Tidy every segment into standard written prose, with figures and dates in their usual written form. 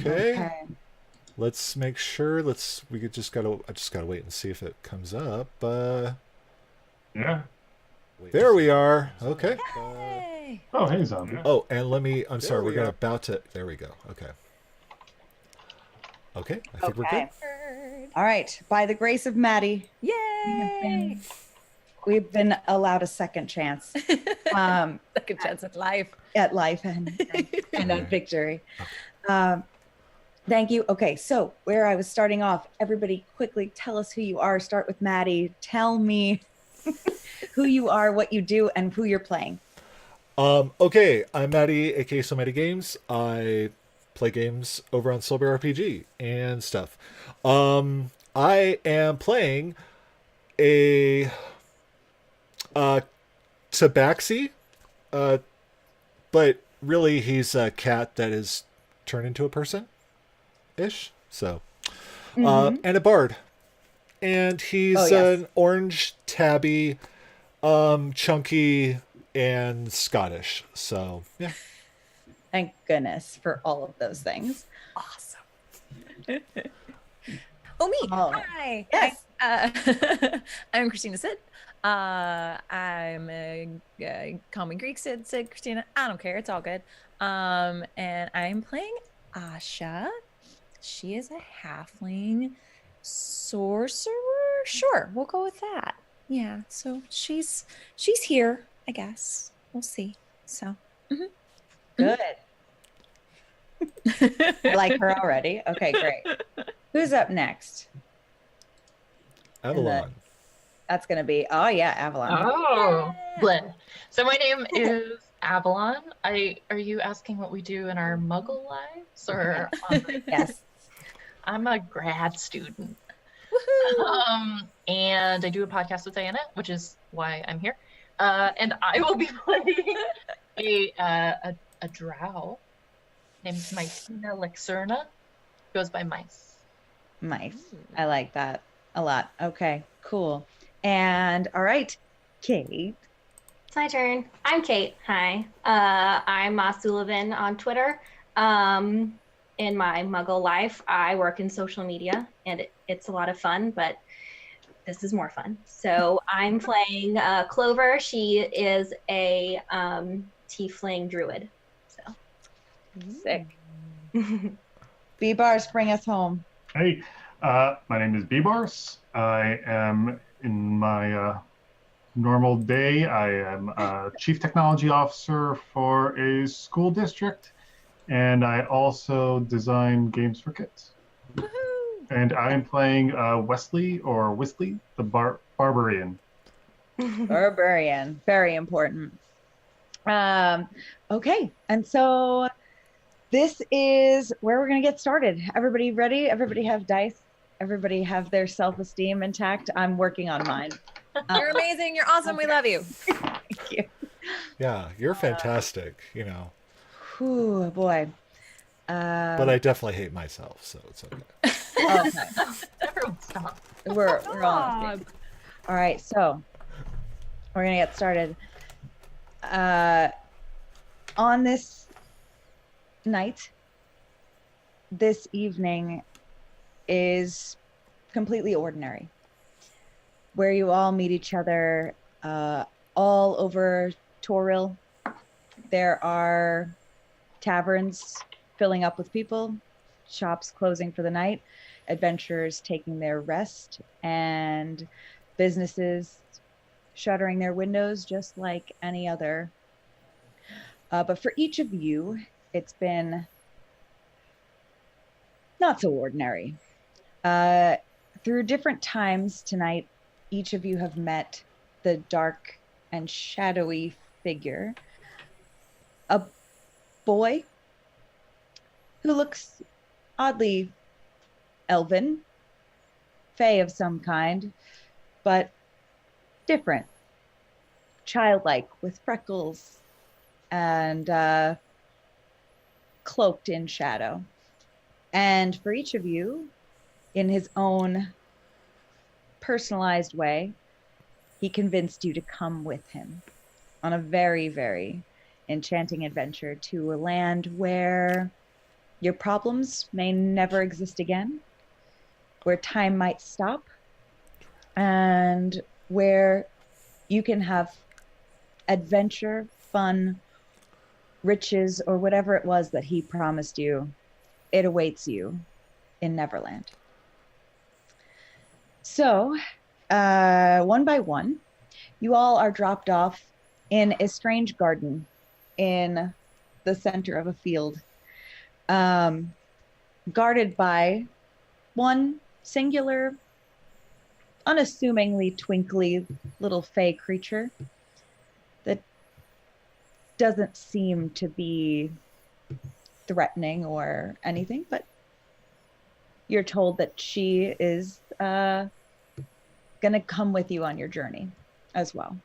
Okay. Okay. Let's make sure. We could just gotta. I just gotta wait and see if it comes up. Yeah. There we are. Okay. Hey. Oh, hey, zombie. Oh, and let me. I'm sorry. We're about to. There we go. Okay. Okay. I think we're good. Bird. All right. By the grace of Maddie, Yay. we've been allowed a second chance Second chance at life. at life and at victory. Thank you. Okay, so where I was starting off, everybody quickly tell us who you are. Start with Maddie. Tell me who you are, what you do, and who you're playing. Okay, I'm Maddie, aka So Many Games. I play games over on Soulbear RPG and stuff. I am playing a tabaxi, but really he's a cat that is turned into a person ish. So and a bard. And he's an orange tabby, chunky and Scottish. So yeah. Thank goodness for all of those things. Awesome. Oh, me. Oh. Hi. Yes. I'm Christina Sid. I'm call me Greek Sid, Christina. I don't care. It's all good. And I'm playing Asha. She is a halfling sorcerer. Sure, we'll go with that. Yeah. So she's here, I guess. We'll see. So. Good. I like her already. Okay, great. Who's up next? Avalon. That's going to be, oh yeah, Avalon. Oh, bleh. So my name is Avalon. Are you asking what we do in our muggle lives or Yes. I'm a grad student. Woohoo! And I do a podcast with Diana, which is why I'm here. And I will be playing a drow named Mycena Lexerna. Goes by Mice. Nice. I like that a lot. Okay, cool. And all right, Kate. It's my turn. I'm Kate. Hi. I'm Sullivan on Twitter. In my muggle life, I work in social media, and it's a lot of fun, but this is more fun. So I'm playing Clover. She is a tiefling druid. So Sick. B-Bars, bring us home. Hey, my name is B-Bars. I am in my normal day. I am a chief technology officer for a school district, and I also design games for kids. Woohoo! And I'm playing Wesley or Whistly, the Barbarian. Barbarian, very important. Okay, and so this is where we're going to get started. Everybody ready? Everybody have dice? Everybody have their self-esteem intact? I'm working on mine. You're amazing. You're awesome. We love you. Thank you. Yeah, you're fantastic, you know. Whew, boy. But I definitely hate myself, so it's okay. Okay. Everyone stop. We're all on. All right, so we're gonna get started. On this night, this evening is completely ordinary, where you all meet each other all over Toril. There are taverns filling up with people, shops closing for the night, adventurers taking their rest, and businesses shuttering their windows just like any other. But for each of you, it's been not so ordinary. Through different times tonight, each of you have met the dark and shadowy figure, a boy who looks oddly elven, fae of some kind, but different, childlike, with freckles and cloaked in shadow. And for each of you, in his own personalized way, he convinced you to come with him on a very, very enchanting adventure to a land where your problems may never exist again, where time might stop, and where you can have adventure, fun, riches, or whatever it was that he promised you. It awaits you in Neverland. So, one by one, you all are dropped off in a strange garden in the center of a field, guarded by one singular, unassumingly twinkly little fey creature that doesn't seem to be threatening or anything, but you're told that she is going to come with you on your journey as well.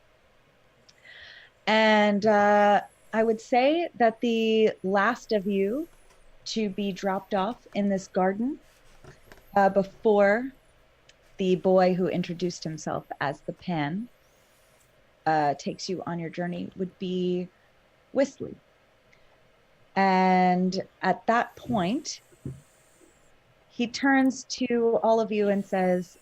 And I would say that the last of you to be dropped off in this garden before the boy who introduced himself as the Pan takes you on your journey would be Whistly. And at that point, he turns to all of you and says,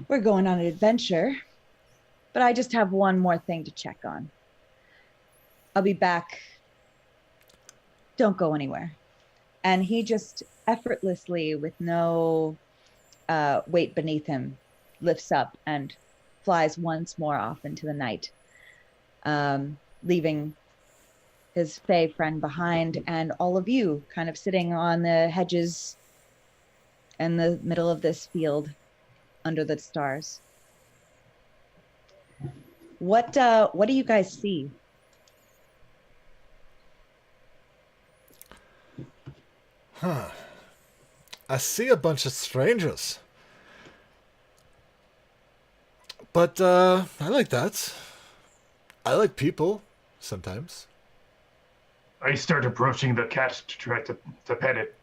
we're going on an adventure, but I just have one more thing to check on. I'll be back. Don't go anywhere. And he just effortlessly, with no weight beneath him, lifts up and flies once more off into the night, leaving his fey friend behind and all of you kind of sitting on the hedges in the middle of this field under the stars. What do you guys see? I see a bunch of strangers. But I like that. I like people sometimes. I start approaching the cat to try to pet it.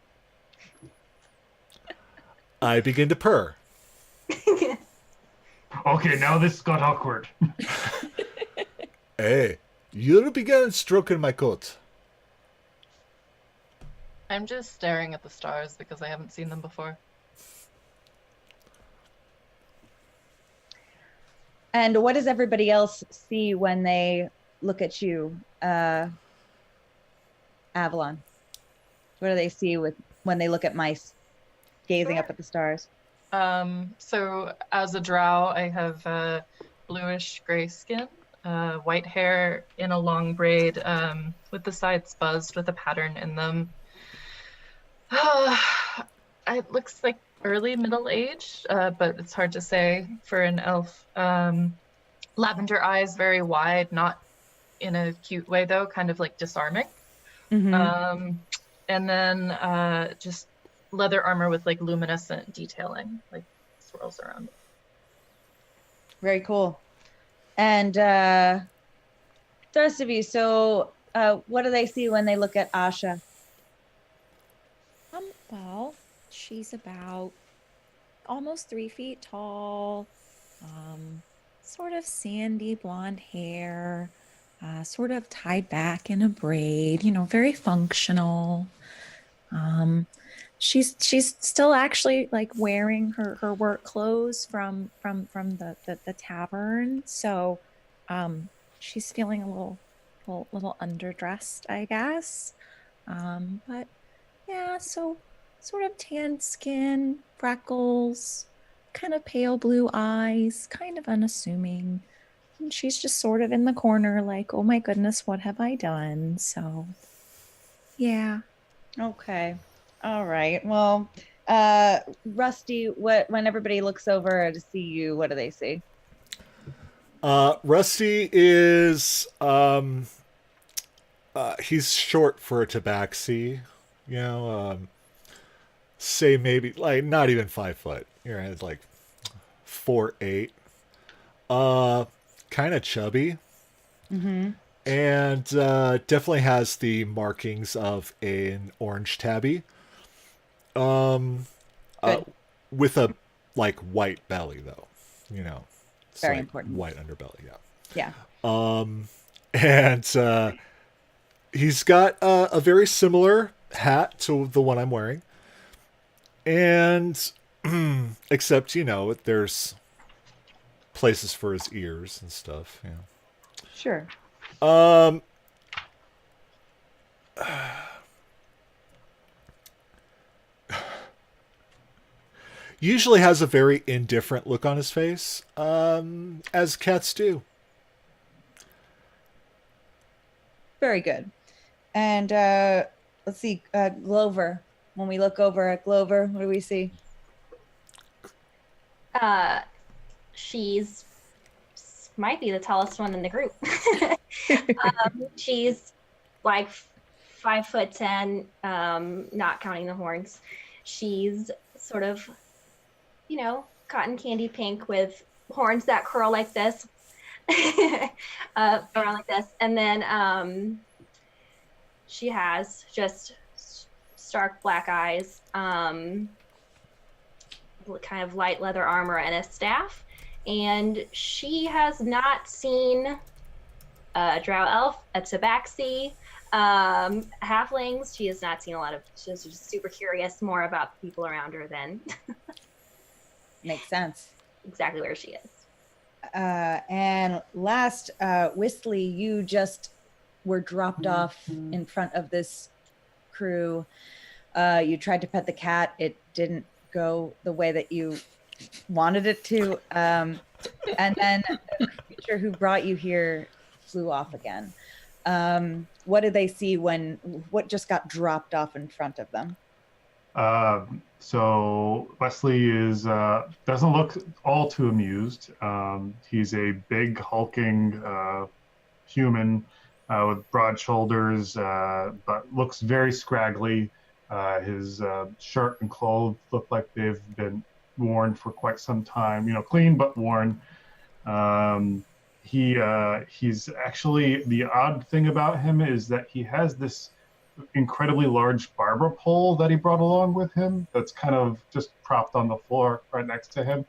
I begin to purr. Okay, now this got awkward. Hey, you began stroking my coat. I'm just staring at the stars because I haven't seen them before. And what does everybody else see when they look at you, Avalon? What do they see when they look at mice gazing up at the stars? So as a drow, I have bluish gray skin, white hair in a long braid, with the sides buzzed with a pattern in them. It looks like early middle age, but it's hard to say for an elf. Lavender eyes, very wide, not in a cute way though, kind of like disarming. Mm-hmm. And then just leather armor with like luminescent detailing, like swirls around it. Very cool. And the rest of you, so what do they see when they look at Asha? Well, she's about almost 3 feet tall, sort of sandy blonde hair, sort of tied back in a braid, very functional. She's still actually like wearing her work clothes from the tavern, so she's feeling a little underdressed, I guess. But yeah, so sort of tanned skin, freckles, kind of pale blue eyes, kind of unassuming. And she's just sort of in the corner like, oh my goodness, what have I done? So, yeah. Okay. All right. Well, Rusty, when everybody looks over to see you, what do they see? Rusty is he's short for a tabaxi, say maybe like not even 5 foot. It's like 4'8". Kind of chubby. Mm-hmm. And definitely has the markings of an orange tabby. With a like white belly though, It's very like important. White underbelly, yeah. Yeah. And He's got a very similar hat to the one I'm wearing. And except, there's places for his ears and stuff. Yeah. Sure. Usually has a very indifferent look on his face, as cats do. Very good. And let's see, Glover. When we look over at Glover, what do we see? She's might be the tallest one in the group. She's like 5'10", not counting the horns. She's sort of, cotton candy pink with horns that curl like this, around like this. And then she has just stark black eyes, kind of light leather armor and a staff. And she has not seen a drow elf, a tabaxi, halflings. She has not seen a lot of, she's just super curious more about the people around her than Makes sense. exactly where she is. And last, Whistly, you just were dropped off in front of this crew. You tried to pet the cat. It didn't go the way that you wanted it to. And then the creature who brought you here flew off again. What did they see what just got dropped off in front of them? So Wesley doesn't look all too amused. He's a big hulking human with broad shoulders, but looks very scraggly. His shirt and clothes look like they've been worn for quite some time. Clean but worn. He's actually, the odd thing about him is that he has this incredibly large barber pole that he brought along with him that's kind of just propped on the floor right next to him.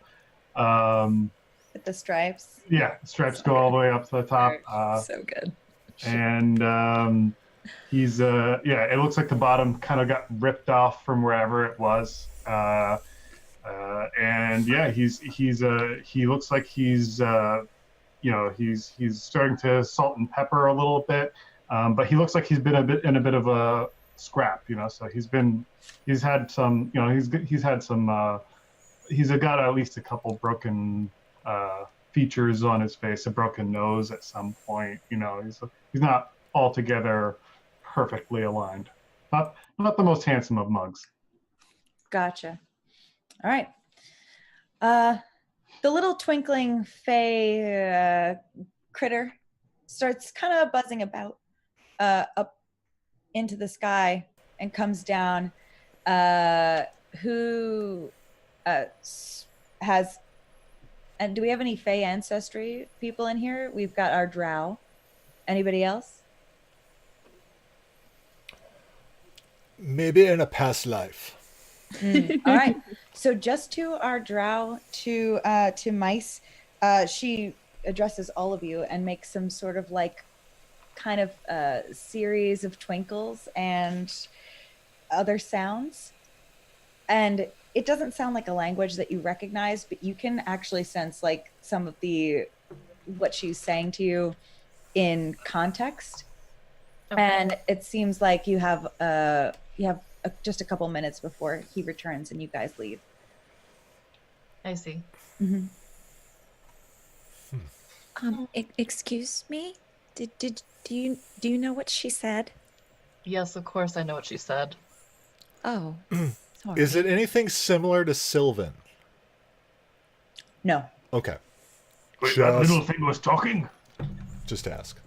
With the stripes? Yeah, the stripes go all the way up to the top. So good. And he's it looks like the bottom kind of got ripped off from wherever it was. And yeah, he looks like he's starting to salt and pepper a little bit. But he looks like he's been in a bit of a scrap, so he's had some, he's got at least a couple broken features on his face, a broken nose at some point. He's not altogether perfectly aligned. Not the most handsome of mugs. Gotcha. All right. The little twinkling fey critter starts kind of buzzing about up into the sky and comes down. Who has, and do we have any fey ancestry people in here? We've got our drow. Anybody else? Maybe in a past life. All right. So just to our drow, to Mice, she addresses all of you and makes some sort of kind of series of twinkles and other sounds. And it doesn't sound like a language that you recognize, but you can actually sense some of what she's saying to you in context. Okay. And it seems like you have just a couple minutes before he returns and you guys leave. I see. Mm-hmm. Excuse me? Do you know what she said? Yes, of course I know what she said. Oh. Sorry. Is it anything similar to Sylvan? No. Okay. Wait, that little thing was talking? Just ask.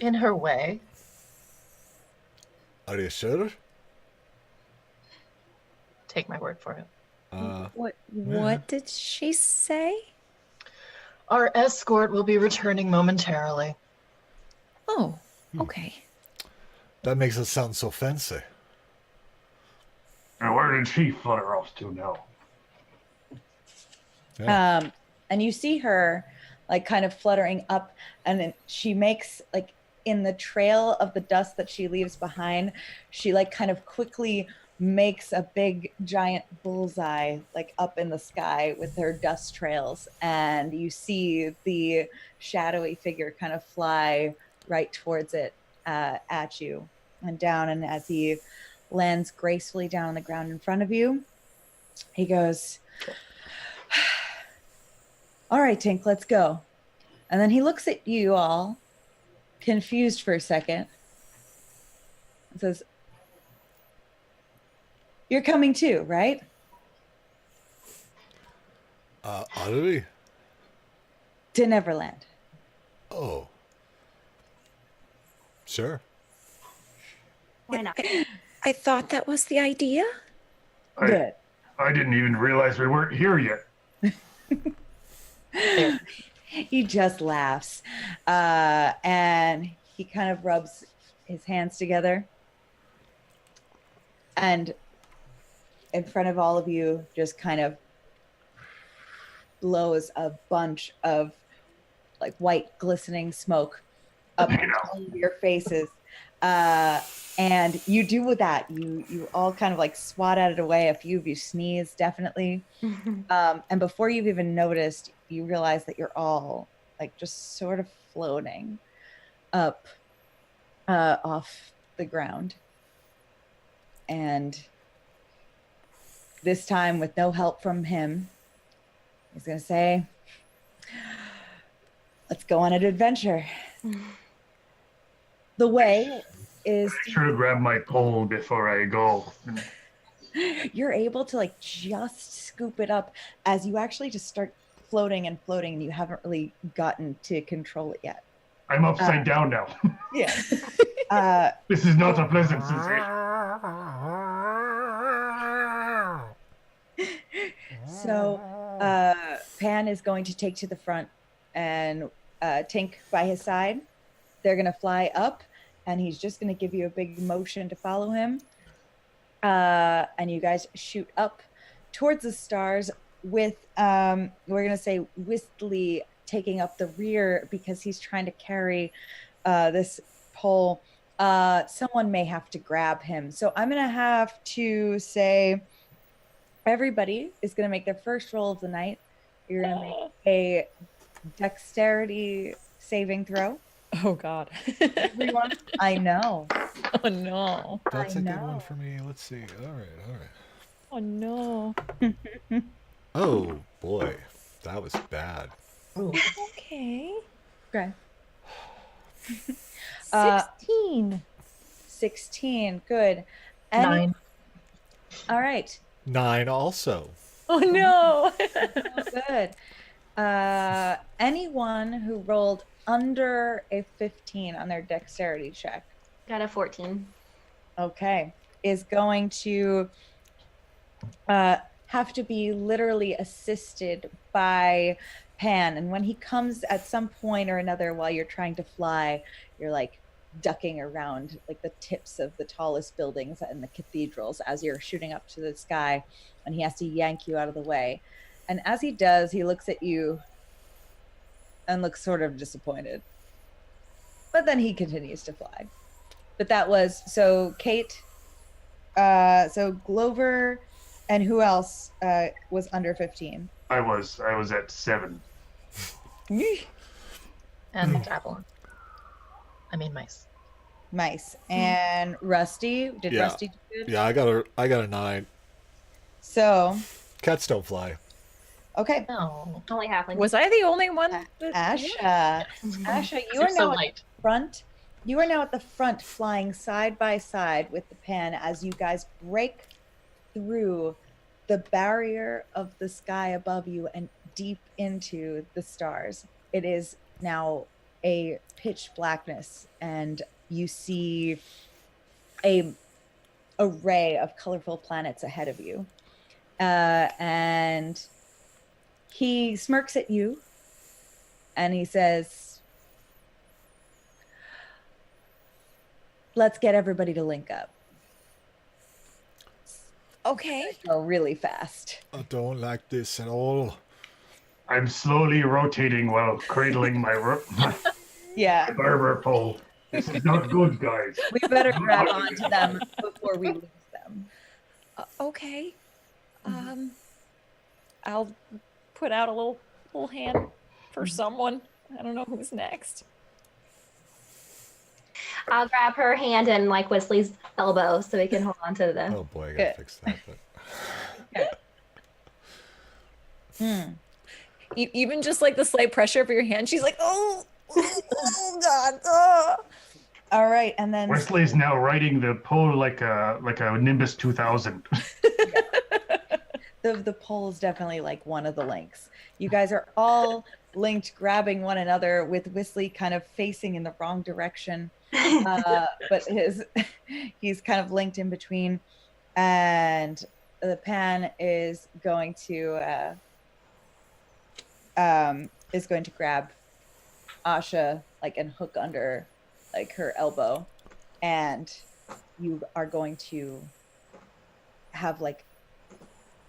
In her way. Are you sure? Take my word for it. What did she say? Our escort will be returning momentarily. Oh, okay. That makes it sound so fancy. Now, where did she flutter off to now? Yeah. And you see her kind of fluttering up, and then she makes in the trail of the dust that she leaves behind, she like kind of quickly makes a big giant bullseye like up in the sky with her dust trails, and you see the shadowy figure kind of fly right towards it at you and down, and as he lands gracefully down on the ground in front of you, he goes, all right, Tink, let's go. And then he looks at you all confused for a second and says, you're coming too, right? Are we? To Neverland. Oh. Sure. Why not? I thought that was the idea. Good. I didn't even realize we weren't here yet. He just laughs. And he kind of rubs his hands together. And in front of all of you, just kind of blows a bunch of like white glistening smoke up on your faces. And you do with that. You all kind of like swat at it away. A few of you sneeze, definitely. And before you've even noticed, you realize that you're all like just sort of floating up off the ground. And this time with no help from him, he's going to say, let's go on an adventure. The way is... Make sure to grab my pole before I go. You're able to like just scoop it up as you actually just start floating and floating, and you haven't really gotten to control it yet. I'm upside down now. Yeah. This is not a pleasant sensation. So Pan is going to take to the front, and Tink by his side. They're going to fly up, and he's just going to give you a big motion to follow him. And you guys shoot up towards the stars with, we're going to say, Wistly taking up the rear because he's trying to carry this pole. Someone may have to grab him. So I'm going to have to say everybody is going to make their first roll of the night. You're going to make a dexterity saving throw. Oh, God. Everyone, I know. Oh, no. That's I a good know. one for me. Let's see. All right. Oh, no. Oh, boy. That was bad. Okay. Okay. 16. 16. Good. Nine. All right. 9 also. Oh, no. Good. Anyone who rolled under a 15 on their dexterity check, Got a 14. okay, is going to have to be literally assisted by Pan. And when he comes at some point or another while you're trying to fly, you're like ducking around like the tips of the tallest buildings and the cathedrals as you're shooting up to the sky, and he has to yank you out of the way. And as he does, he looks at you and looks sort of disappointed. But then he continues to fly. But that was, so Kate, so Glover, and who else was under 15? I was at 7. And Avalon. I mean mice. Mice. And Rusty, did Yeah. Rusty do good? Yeah, I got a 9. So, Cats don't fly. okay. No. Only halfling. Was I the only one? Asha, you You're are so now at light. the front. You are now at the front, flying side by side with the Pan as you guys break through the barrier of the sky above you and deep into the stars. It is now a pitch blackness, and you see a array of colorful planets ahead of you. And he smirks at you and he says, let's get everybody to link up. Okay. Go really fast. I don't like this at all. I'm slowly rotating while cradling my Yeah. barber pole. This is not good, guys. We better grab onto them before we lose them. Okay. I'll put out a little hand for someone. I don't know who's next. I'll grab her hand and like Wesley's elbow so we can hold on to the. Oh boy, I gotta fix that. But... Even just like the slight pressure of your hand, she's like, oh God. Oh. All right, and then Wesley's now riding the pole like a Nimbus 2000. the pole is definitely like one of the links. You guys are all linked, grabbing one another, with Wesley kind of facing in the wrong direction. But he's kind of linked in between, and the Pan is going to grab Asha like and hook under like her elbow, and you are going to have like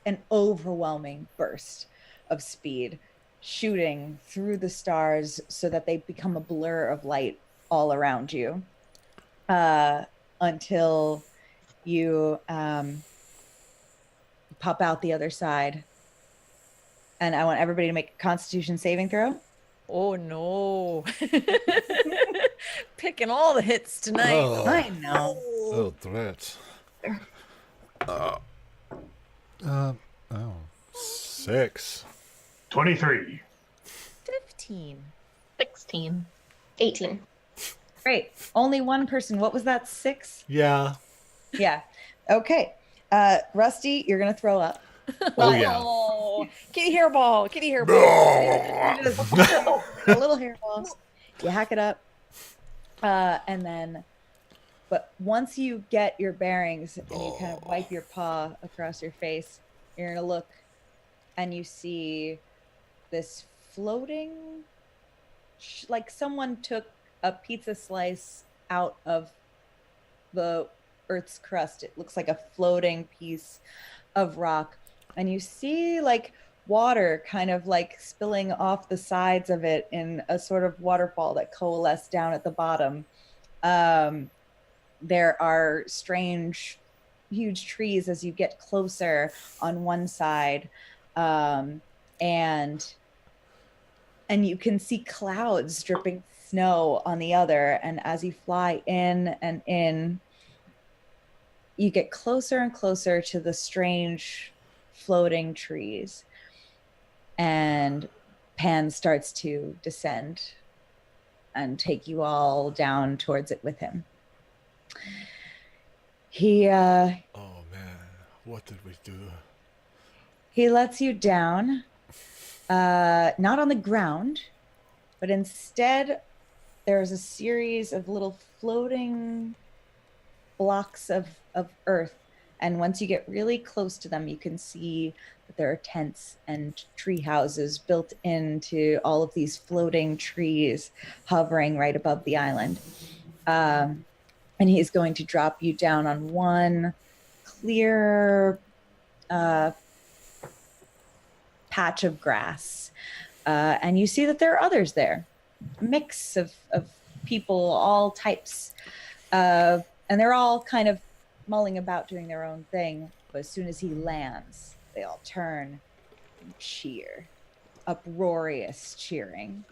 an overwhelming burst of speed shooting through the stars so that they become a blur of light all around you, until you pop out the other side. And I want everybody to make a Constitution saving throw. Oh no. Picking all the hits tonight. Oh. I know. Oh, threats. 6. 23. 15. 16. 18. Great. Only one person. What was that? 6? Yeah. Yeah. Okay. Rusty, you're gonna throw up. Oh yeah. Oh, kitty hairball. A little hairball. You hack it up. And then, but once you get your bearings and you kind of wipe your paw across your face, you're gonna look and you see this floating, like someone took a pizza slice out of the Earth's crust. It looks like a floating piece of rock. And you see like water kind of like spilling off the sides of it in a sort of waterfall that coalesced down at the bottom. There are strange, huge trees as you get closer on one side. And you can see clouds dripping snow on the other. And as you fly in and in, you get closer and closer to the strange floating trees, and Pan starts to descend and take you all down towards it with him. He Oh man, what did we do? he lets you down, not on the ground, but instead there's a series of little floating blocks of earth. And once you get really close to them, you can see that there are tents and tree houses built into all of these floating trees hovering right above the island. And he's going to drop you down on one clear patch of grass. And you see that there are others there, a mix of people, all types. And they're all kind of mulling about doing their own thing, but as soon as he lands, they all turn and cheer, uproarious cheering.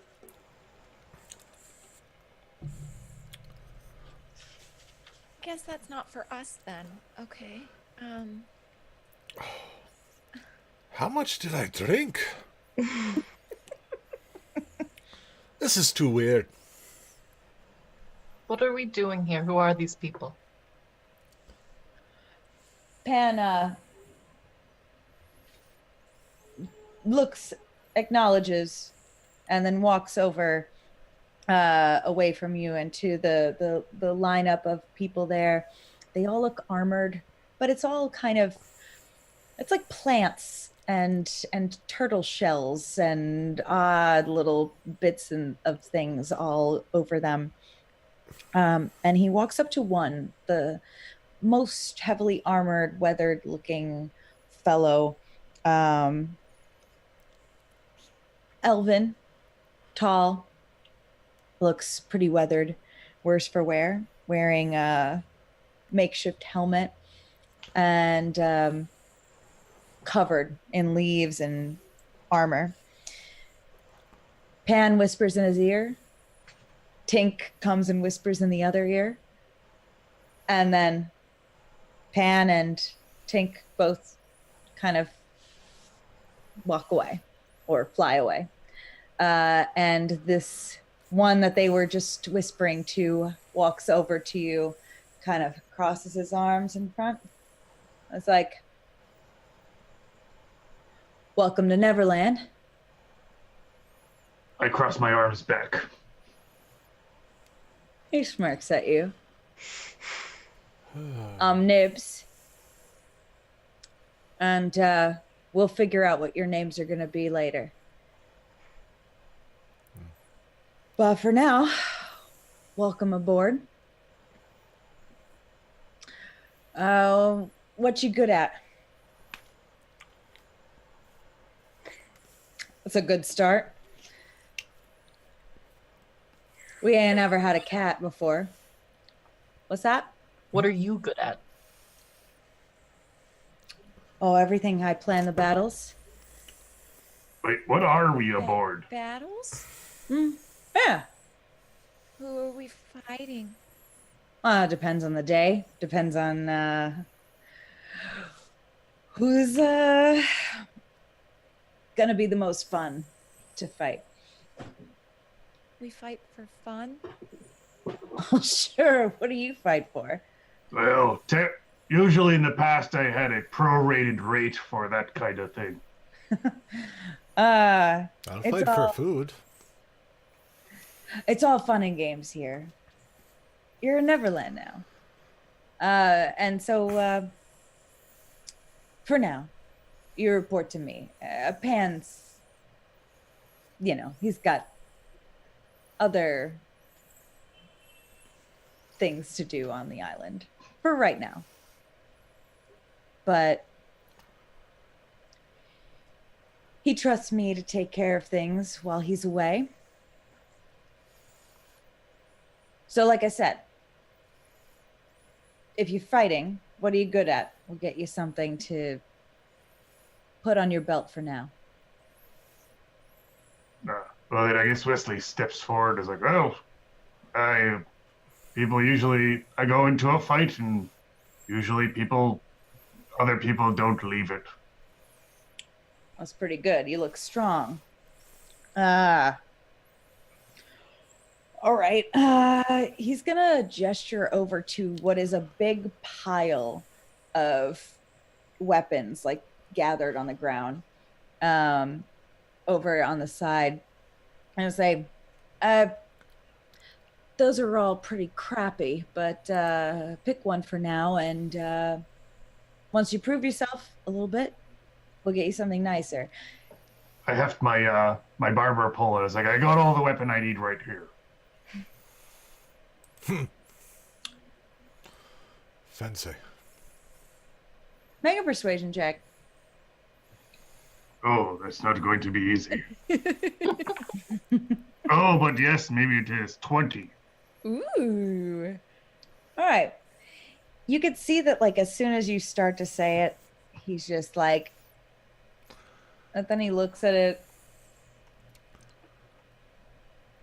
Guess that's not for us then. Okay. How much did I drink? This is too weird. What are we doing here? Who are these people? Pan looks, acknowledges, and then walks over away from you and to the lineup of people there. They all look armored, but it's all kind of, it's like plants and turtle shells and odd little bits of things all over them. And he walks up to one, the most heavily armored, weathered looking fellow, elven, tall, looks pretty weathered, worse for wear, wearing a makeshift helmet and covered in leaves and armor. Pan whispers in his ear. Tink comes and whispers in the other ear. And then Pan and Tink both kind of walk away or fly away. And this one that they were just whispering to walks over to you, kind of crosses his arms in front. It's like, welcome to Neverland. I cross my arms back. He smirks at you. Nibs. And we'll figure out what your names are going to be later. But for now, welcome aboard. What you good at? That's a good start. We ain't ever had a cat before. What's that? What are you good at? Oh, everything. I plan the battles. Wait, what are we aboard? Battles? Yeah. Who are we fighting? Depends on the day. Depends on who's gonna be the most fun to fight. We fight for fun? Oh, sure. What do you fight for? Well, usually in the past I had a prorated rate for that kind of thing. I'll fight for food. It's all fun and games here. You're in Neverland now. And so for now, you report to me. Pan's, he's got other things to do on the island for right now. But he trusts me to take care of things while he's away. So like I said, if you're fighting, what are you good at? We'll get you something to put on your belt for now. Well, then I guess Wesley steps forward and is like, oh, I go into a fight and usually other people don't leave it. That's pretty good. You look strong. All right. He's gonna gesture over to what is a big pile of weapons, like gathered on the ground, over on the side. And I'll say, those are all pretty crappy, but pick one for now. And once you prove yourself a little bit, we'll get you something nicer. I heft my my barber pole and I was like, I got all the weapon I need right here. Fancy. Make a persuasion check. Oh, that's not going to be easy. Oh, but yes, maybe it is. 20. Ooh. All right. You could see that, like, as soon as you start to say it, he's just like, and then he looks at it.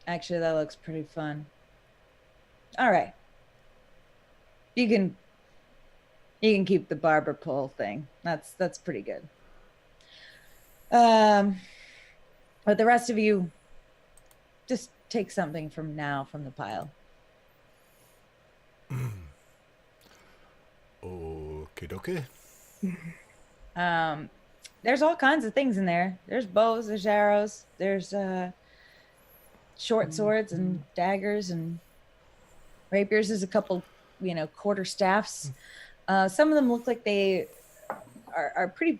Actually, that looks pretty fun. All right. You can keep the barber pole thing. That's pretty good. But the rest of you, just take something from the pile. Okie dokie. There's all kinds of things in there. There's bows, there's arrows, there's short swords and daggers and rapiers. There's a couple, quarter staffs. Some of them look like they are pretty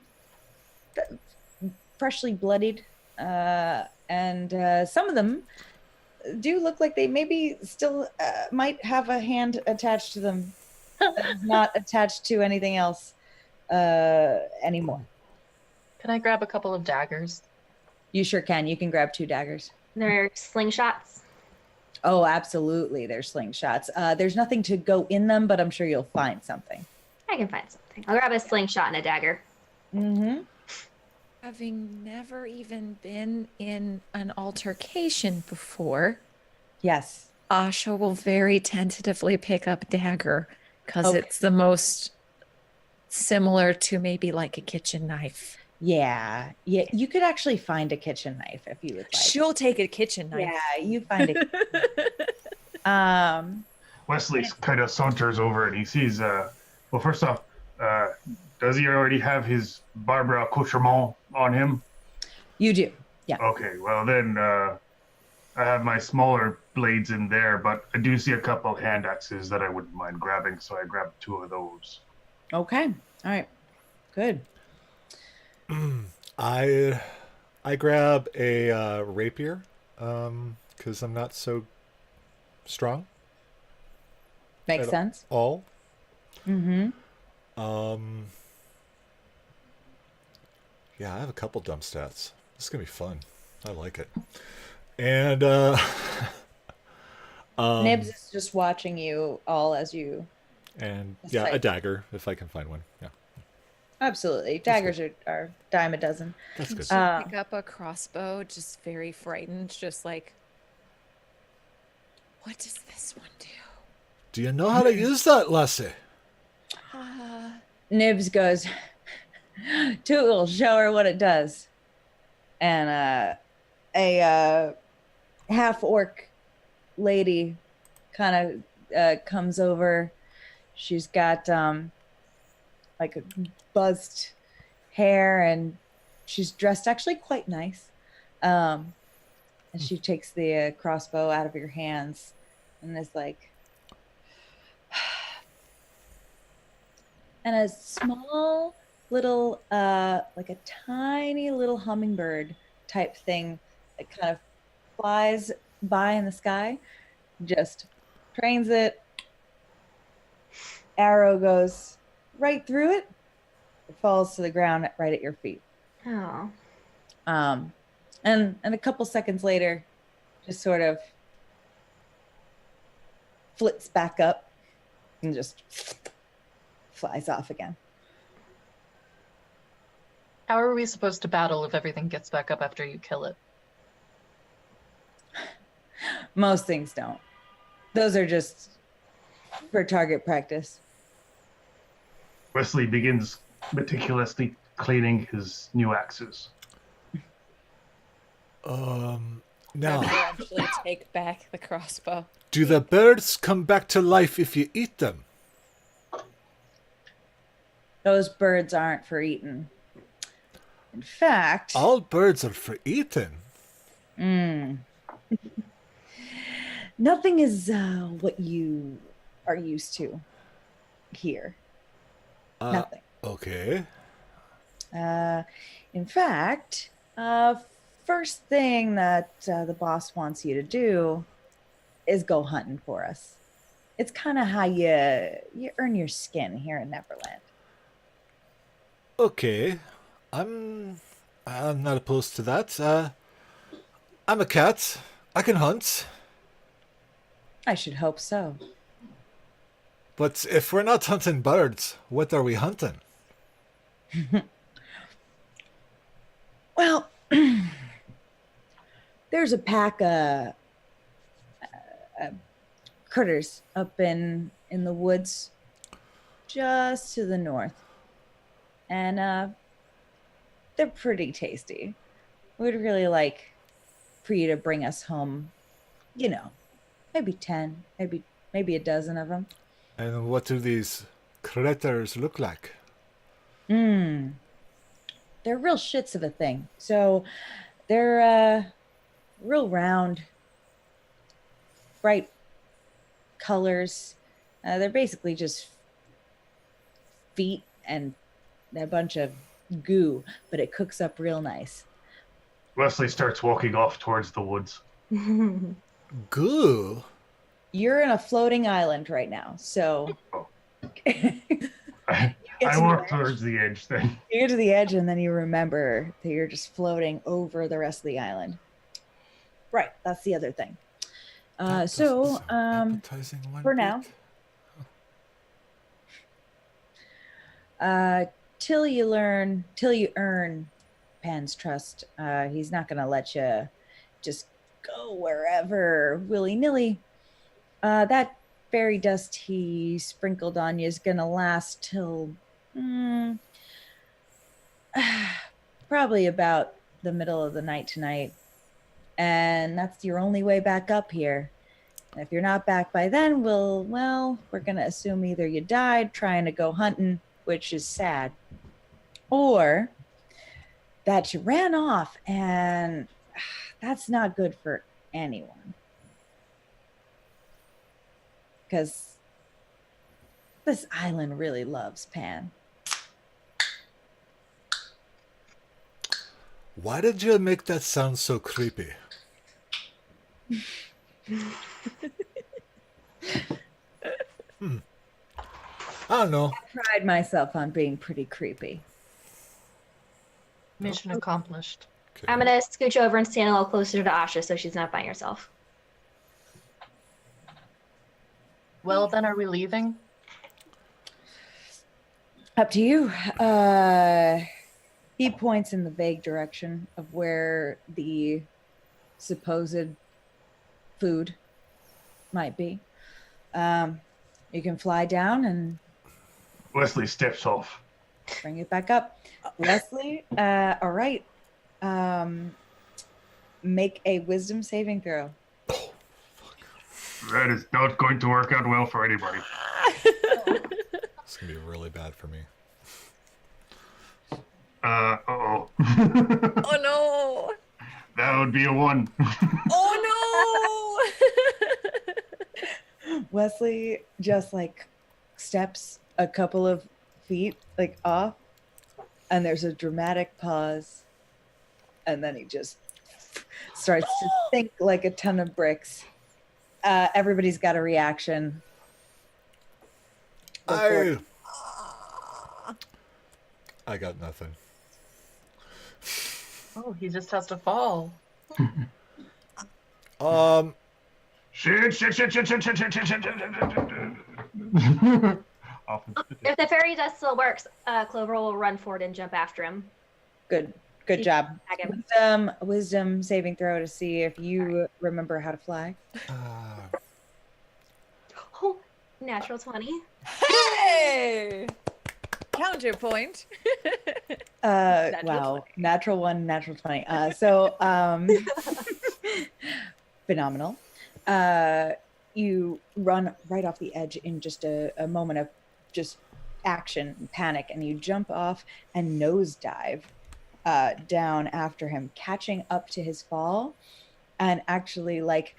freshly bloodied, and some of them do look like they maybe still might have a hand attached to them that is not attached to anything else anymore. Can I grab a couple of daggers? You sure can. You can grab 2 daggers. They're slingshots. Oh, absolutely. There's slingshots. There's nothing to go in them, but I'm sure you'll find something. I can find something. I'll grab a slingshot and a dagger. Mm-hmm. Having never even been in an altercation before, Yes. Asha will very tentatively pick up dagger because Okay. it's the most similar to maybe like a kitchen knife. Yeah. Yeah. You could actually find a kitchen knife if you would like. She'll take a kitchen knife. Yeah, you find it. Wesley kind of saunters over and he sees, well, first off, does he already have his Barbara accoutrement on him? You do. Yeah. Okay, well then, I have my smaller blades in there, but I do see a couple hand axes that I wouldn't mind grabbing, so I grabbed 2 of those. Okay. All right. Good. I grab a rapier because I'm not so strong. Makes at sense. All. Mm-hmm. Yeah, I have a couple dumb stats. This is gonna be fun. I like it. And Nibs is just watching you all as you. and That's yeah, a right. dagger if I can find one. Yeah, Absolutely. Daggers are dime a dozen. that's good. She'll pick up a crossbow, just very frightened, just like, what does this one do? Do you know how to use that, lassie? Nibs goes, Toot will show her what it does. And a half orc lady kind of comes over. She's got like a buzzed hair, and she's dressed actually quite nice. And she takes the crossbow out of your hands and is like, and a small little like a tiny little hummingbird type thing that kind of flies by in the sky, just trains it. Arrow goes right through it. It falls to the ground right at your feet. Oh. And a couple seconds later, just sort of flits back up and just flies off again. How are we supposed to battle if everything gets back up after you kill it? Most things don't. Those are just for target practice. Wesley begins meticulously cleaning his new axes. Now, Actually take back the crossbow. do the birds come back to life if you eat them? Those birds aren't for eating. In fact, All birds are for eating. nothing is what you are used to here. Nothing. Okay. In fact, first thing that the boss wants you to do is go hunting for us. It's kind of how you earn your skin here in Neverland. Okay. I'm not opposed to that. I'm a cat. I can hunt. I should hope so. But if we're not hunting birds, what are we hunting? Well, there's a pack of critters up in the woods just to the north. And they're pretty tasty. We'd really like for you to bring us home, maybe 10, maybe a dozen of them. And what do these critters look like? They're real shits of a thing. So they're real round, bright colors. They're basically just feet and a bunch of goo, but it cooks up real nice. Wesley starts walking off towards the woods. Goo. You're in a floating island right now, so I walk towards the edge then. you get to the edge and then you remember that you're just floating over the rest of the island. Right, that's the other thing. So, appetizing for now, till you earn Pan's trust, he's not gonna let you just go wherever willy-nilly. That fairy dust he sprinkled on you is gonna last till probably about the middle of the night tonight, and that's your only way back up here. And if you're not back by then, we're gonna assume either you died trying to go hunting, which is sad, or that you ran off, and that's not good for anyone. Because this island really loves Pan. Why did you make that sound so creepy? I don't know. I pride myself on being pretty creepy. Mission accomplished. Okay. I'm gonna scooch over and stand a little closer to Asha so she's not by herself. Well, then, are we leaving? Up to you. He points in the vague direction of where the supposed food might be. You can fly down and Wesley steps off. bring it back up. Leslie, all right. Make a wisdom saving throw. That is not going to work out well for anybody. It's going to be really bad for me. Uh-oh. Oh no! That would be a 1. Oh no! Wesley just like steps a couple of feet like off, and there's a dramatic pause, and then he just starts to sink like a ton of bricks. Everybody's got a reaction. I got nothing. Oh, he just has to fall. Shit. If the fairy dust still works, Clover will run forward and jump after him. Good See job. if he can tag him. Wisdom saving throw to see if you remember how to fly. Oh, natural 20. Hey! Counterpoint. Wow, 20. natural 1, natural 20. Phenomenal. You run right off the edge in just a moment of just action and panic, and you jump off and nosedive down after him, catching up to his fall and actually like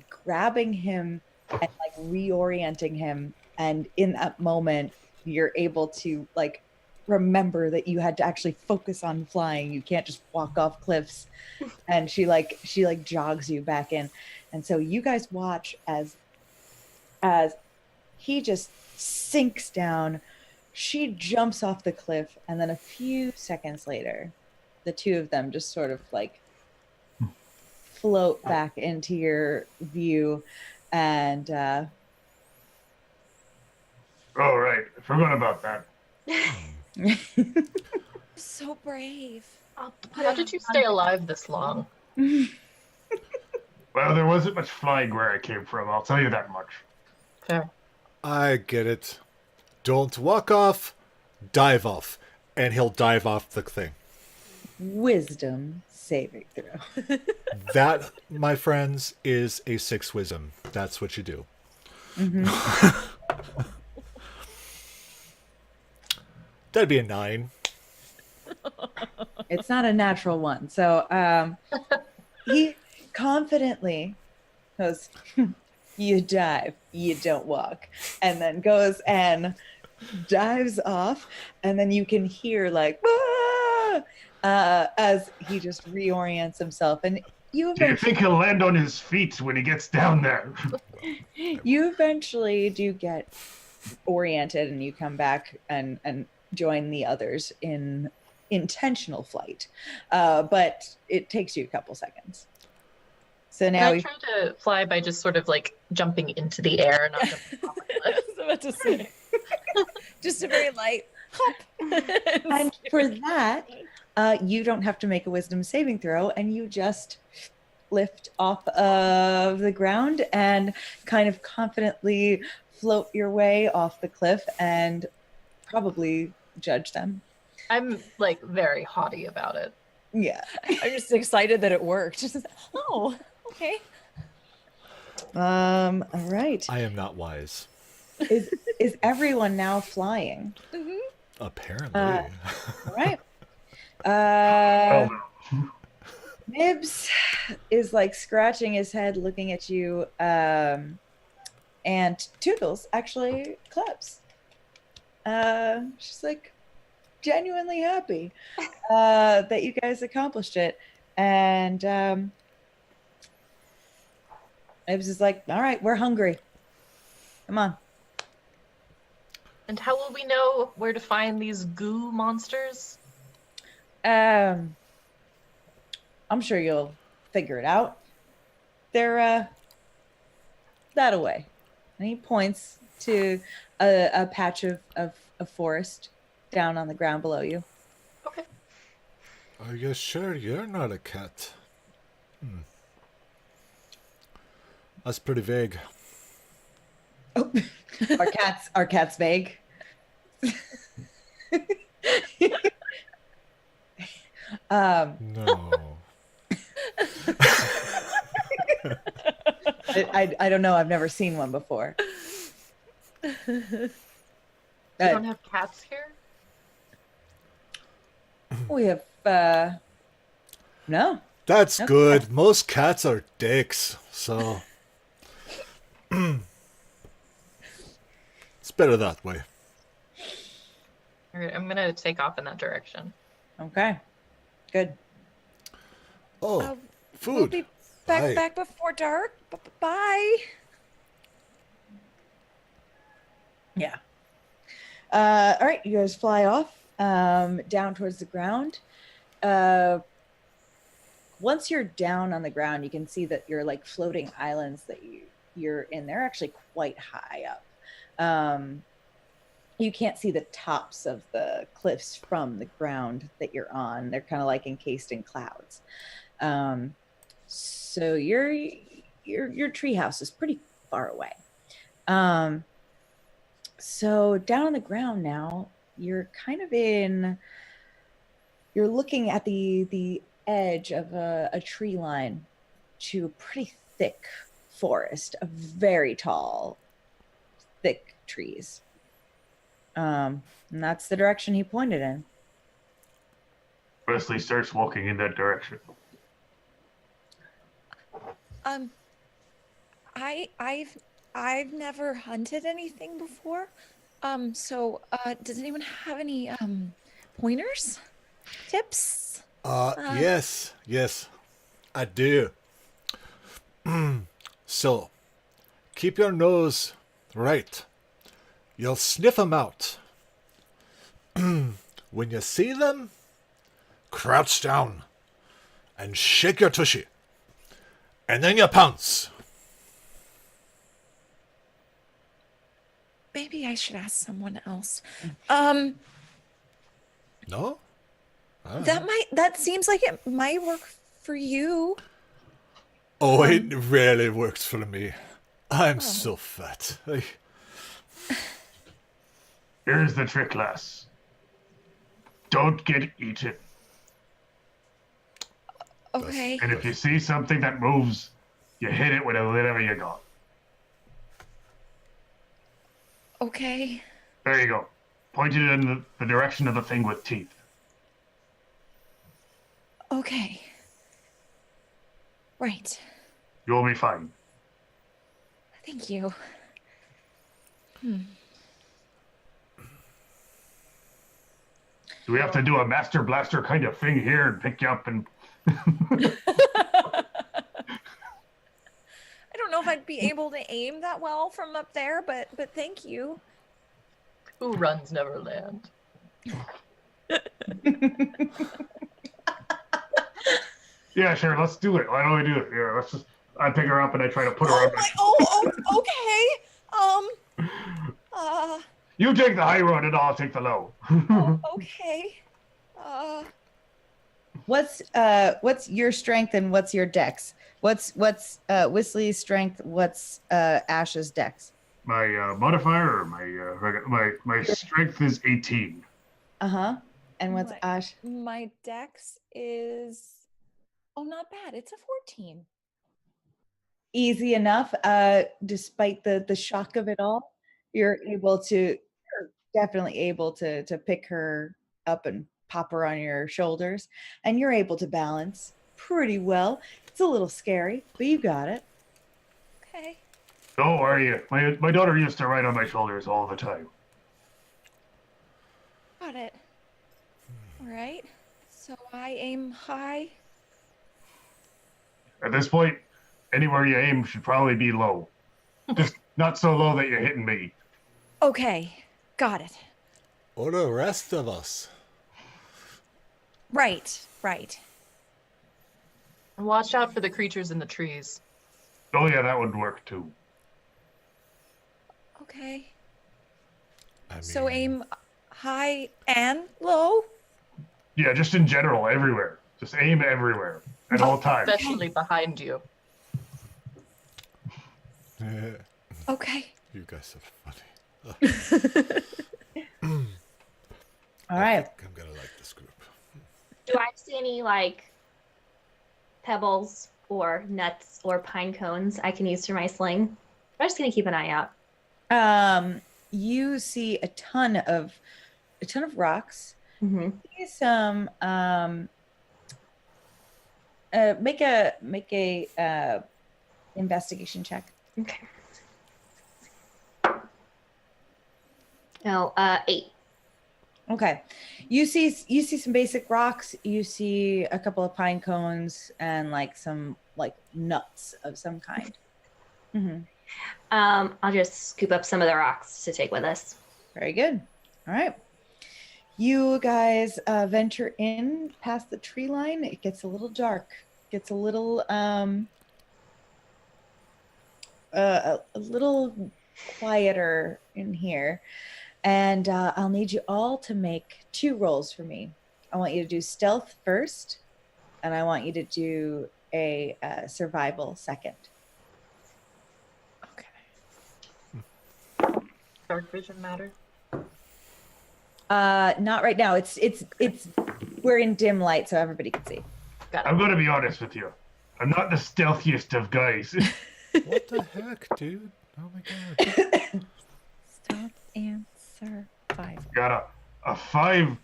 grabbing him and like reorienting him. And in that moment, you're able to like remember that you had to actually focus on flying. You can't just walk off cliffs. And she jogs you back in. And so you guys watch as he just sinks down. She jumps off the cliff, and then a few seconds later, the two of them just sort of like float back into your view. And Oh, right. Forgot about that. So brave. How did you stay alive this long? Well, there wasn't much flying where I came from, I'll tell you that much. Fair. I get it. Don't walk off, dive off. And he'll dive off the thing. wisdom saving throw. That, my friends, is a 6 wisdom. That's what you do. That'd be a 9. It's not a natural one. So he confidently goes, you dive, you don't walk. And then goes and dives off. And then you can hear like, "Ah!" As he just reorients himself. And you Do you think he'll land on his feet when he gets down there? you eventually do get oriented and you come back and join the others in intentional flight. But it takes you a couple seconds. So Can now I we try to fly by just sort of like jumping into the air, not jumping off a I cliff? was about to say. Just a very light hop. and for that, you don't have to make a wisdom saving throw, and you just lift off of the ground and kind of confidently float your way off the cliff and probably judge them. I'm like very haughty about it. Yeah. I'm just excited that it worked. Oh, okay. All right. I am not wise. Is everyone now flying? Mm-hmm. Apparently. All right. Well, Nibs is like scratching his head looking at you, and Toodles actually claps. She's like genuinely happy that you guys accomplished it. And Nibs is like, all right, we're hungry. Come on. And how will we know where to find these goo monsters? I'm sure you'll figure it out. They're that away. And he points to a patch of forest down on the ground below you. Okay. Are you sure you're not a cat? That's pretty vague. Oh, are cats vague? No. I don't know. I've never seen one before. We don't have cats here? We have no. That's Okay. good. Most cats are dicks, so it's better that way. All right, I'm gonna take off in that direction. Okay. Good. Oh, We'll food. be Bye. back before dark. Bye. Yeah. All right, you guys fly off down towards the ground. Once you're down on the ground, you can see that you're like floating islands that you're in. They're actually quite high up. You can't see the tops of the cliffs from the ground that you're on. They're kind of like encased in clouds. So your treehouse is pretty far away. So down on the ground now, you're kind of you're looking at the edge of a tree line to a pretty thick forest of very tall, thick trees. And that's the direction he pointed in. Wesley starts walking in that direction. I've never hunted anything before. So does anyone have any pointers? Tips? Yes, I do. So, keep your nose right. You'll sniff them out. When you see them, crouch down and shake your tushy. And then you pounce. Maybe I should ask someone else. No? I don't know. That seems like it might work for you. Oh, it rarely works for me. I'm so fat. Here's the trick, lass. Don't get eaten. Okay. And if you see something that moves, you hit it with whatever you got. Okay. There you go. Point it in the direction of the thing with teeth. Okay. Right. You'll be fine. Thank you. Do we have to do a master blaster kind of thing here and pick you up and... I don't know if I'd be able to aim that well from up there, but thank you. Who runs Neverland? Yeah, sure, let's do it. Why don't we do it? Yeah, I pick her up and I try to put her Oh, okay. You take the high road and I'll take the low. Okay. What's your strength and what's your dex? What's Whistly's strength? What's Ash's dex? My modifier, or my strength is 18. And what's Ash? My dex is not bad. It's a 14. Easy enough. Despite the shock of it all, you're definitely able to pick her up and pop her on your shoulders, and you're able to balance pretty well. It's a little scary, but you got it. Okay. Don't worry. My daughter used to ride on my shoulders all the time. Got it. All right. So I aim high. At this point, anywhere you aim should probably be low. Just not so low that you're hitting me. Okay. Got it. Or the rest of us. Right. And watch out for the creatures in the trees. Oh yeah, that would work too. Okay. I mean, So aim high and low? Yeah, just in general, everywhere. Just aim everywhere at all times. Especially behind you. Okay. You guys are funny. All right. I'm gonna like this group. Do I see any like pebbles or nuts or pine cones I can use for my sling? I'm just gonna keep an eye out. You see a ton of rocks. Mm-hmm. See some make a investigation check. Okay. No, 8. Okay. You see some basic rocks. You see a couple of pine cones and like some like nuts of some kind. Mm-hmm. I'll just scoop up some of the rocks to take with us. Very good. All right. You guys venture in past the tree line. It gets a little dark. Gets a little quieter in here. And I'll need you all to make 2 rolls for me. I want you to do stealth first, and I want you to do a survival second. Okay. Dark vision matter? Not right now. It's we're in dim light, so everybody can see. Got it. I'm gonna be honest with you. I'm not the stealthiest of guys. What the heck, dude? Oh my god. Stealth and survival. Got a 5.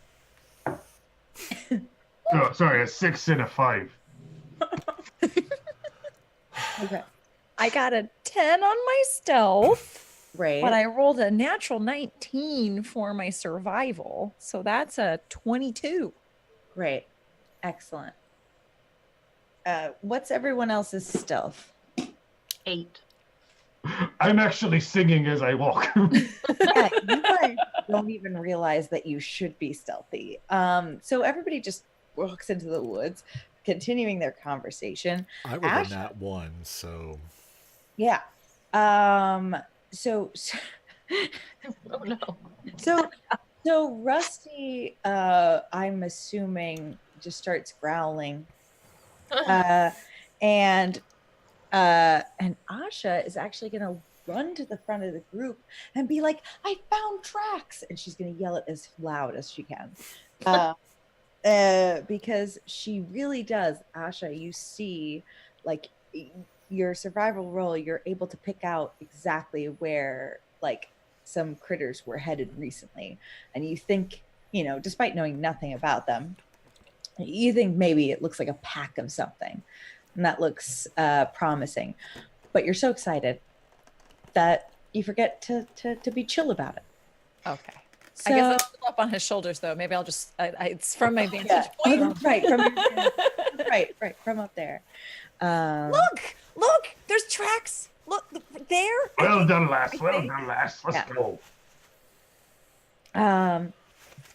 Oh, sorry, a 6 and a 5. Okay. I got a 10 on my stealth, Right. but I rolled a natural 19 for my survival. So that's a 22. Great. Excellent. What's everyone else's stealth? 8. I'm actually singing as I walk. Yeah, you guys don't even realize that you should be stealthy. So everybody just walks into the woods, continuing their conversation. I rolled Ash? a nat 1, so Yeah. So Oh no. so Rusty, I'm assuming, just starts growling. And Asha is actually gonna run to the front of the group and be like, "I found tracks!" And she's gonna yell it as loud as she can, because she really does. Asha, you see, like your survival roll, you're able to pick out exactly where like some critters were headed recently, and you think, despite knowing nothing about them, you think maybe it looks like a pack of something, and that looks promising. But you're so excited that you forget to be chill about it. Okay. So, I guess I'll still up on his shoulders though. Maybe I'll just, it's from my vantage yeah. point. Right, right, from up there. Look, there's tracks. Look, there. Well done, lass. Well think- done, lass. Let's Yeah. go.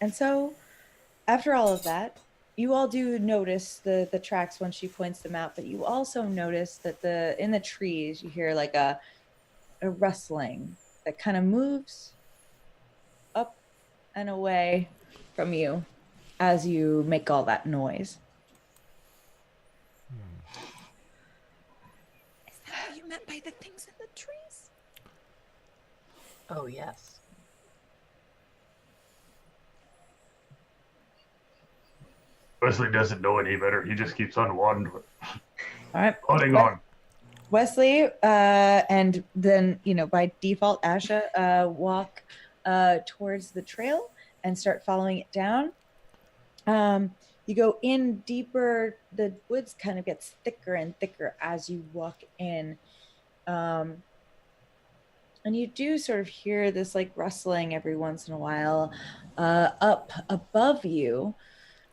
And so after all of that, you all do notice the tracks when she points them out, but you also notice that in the trees you hear like a rustling that kind of moves up and away from you as you make all that noise. Is that what you meant by the things in the trees? Oh, yes. Wesley doesn't know any better. He just keeps on wandering. All right. Plodding on. Wesley, and then, by default, Asha, walk towards the trail and start following it down. You go in deeper, the woods kind of gets thicker and thicker as you walk in. And you do sort of hear this like rustling every once in a while up above you,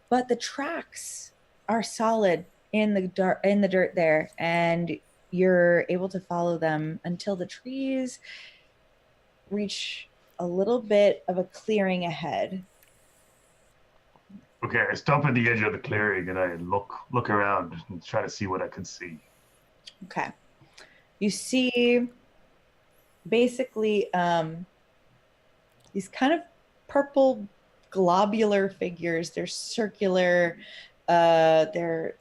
but the tracks are solid in the dirt there, and you're able to follow them until the trees reach a little bit of a clearing ahead. Okay, I stop at the edge of the clearing and I look around and try to see what I can see. Okay. You see basically these kind of purple globular figures. They're circular. They're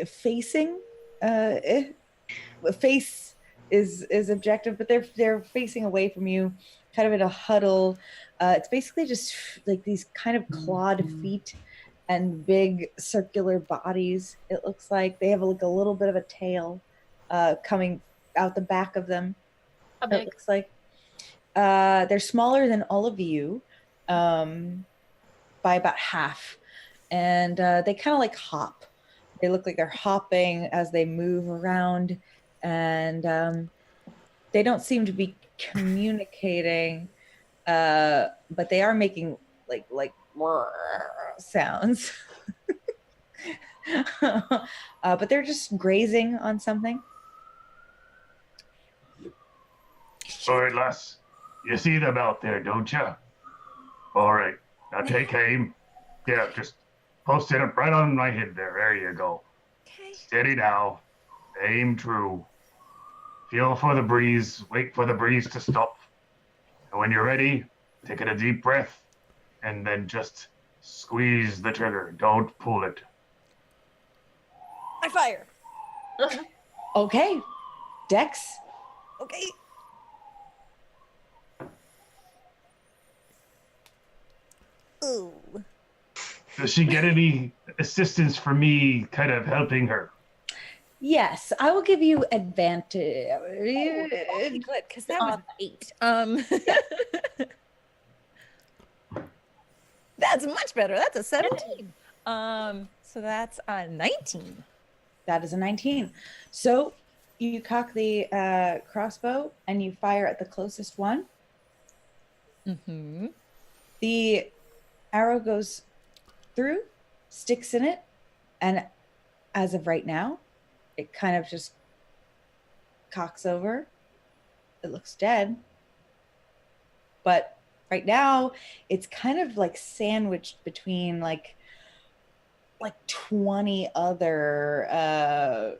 facing. Face is objective, but they're facing away from you, kind of in a huddle. It's basically just like these kind of clawed feet and big circular bodies. It looks like they have like a little bit of a tail coming out the back of them. How big? It looks like they're smaller than all of you by about half, and they kind of like hop. They look like they're hopping as they move around, and they don't seem to be communicating, but they are making like sounds. But they're just grazing on something. All right, lass. You see them out there, don't you? All right. Now take aim. Yeah, just post it up right on my head there. There you go. Okay. Steady now. Aim true. Feel for the breeze. Wait for the breeze to stop. And when you're ready, take in a deep breath and then just squeeze the trigger. Don't pull it. I fire. Okay. Dex. Okay. Ooh. Does she get any assistance from me kind of helping her? Yes, I will give you advantage. Okay, good, because that was 8. That's much better. That's a 17. So that's a 19. That is a 19. So you cock the crossbow and you fire at the closest one. Mm-hmm. The arrow goes through, sticks in it, and as of right now, it kind of just cocks over. It looks dead. But right now, it's kind of like sandwiched between like 20 other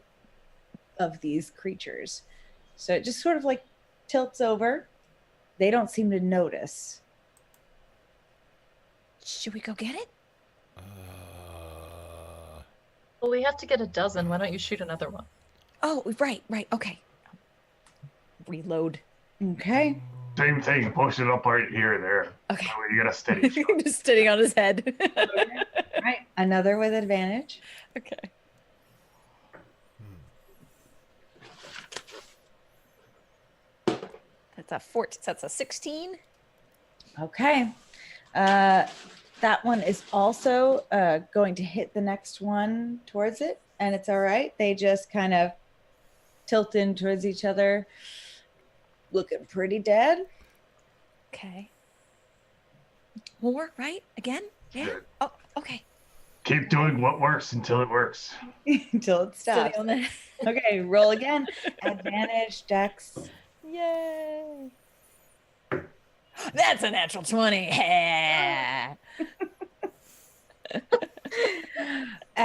of these creatures. So it just sort of like tilts over. They don't seem to notice. Should we go get it? Well, we have to get a dozen. Why don't you shoot another one? Oh, right. Okay. Reload. Okay. Same thing. Push it up right here and there. Okay. That way you got a steady shot. Just sitting on his head. All right. Another with advantage. Okay. That's a 14. That's a 16. Okay. That one is also going to hit the next one towards it, and it's all right. They just kind of tilt in towards each other, looking pretty dead. Okay. More, right? Again? Yeah. Good. Oh, okay. Keep doing what works until it works. Until it stops. Sitting on the... Okay, roll again. Advantage, Dex. Yay. That's a natural 20. Yeah.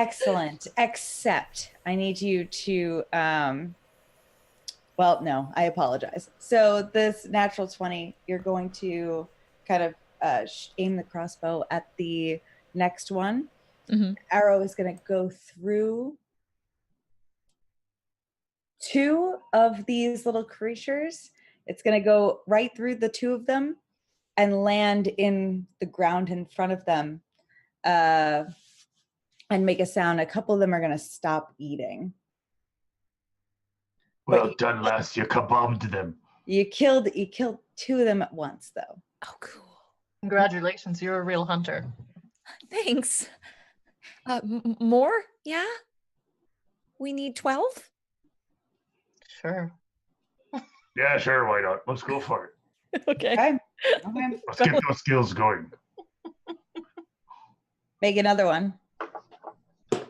Excellent. Except I need you to well, no, I apologize. So this natural 20, you're going to kind of aim the crossbow at the next one. Mhm. Arrow is going to go through 2 of these little creatures. It's going to go right through the 2 of them and land in the ground in front of them and make a sound. A couple of them are going to stop eating. Well done, lass. You kabombed them. You killed 2 of them at once, though. Oh, cool. Congratulations, you're a real hunter. Thanks. More? Yeah? We need 12? Sure. Yeah, sure. Why not? Let's go for it. Okay. Okay. Let's get those skills going. Make another one.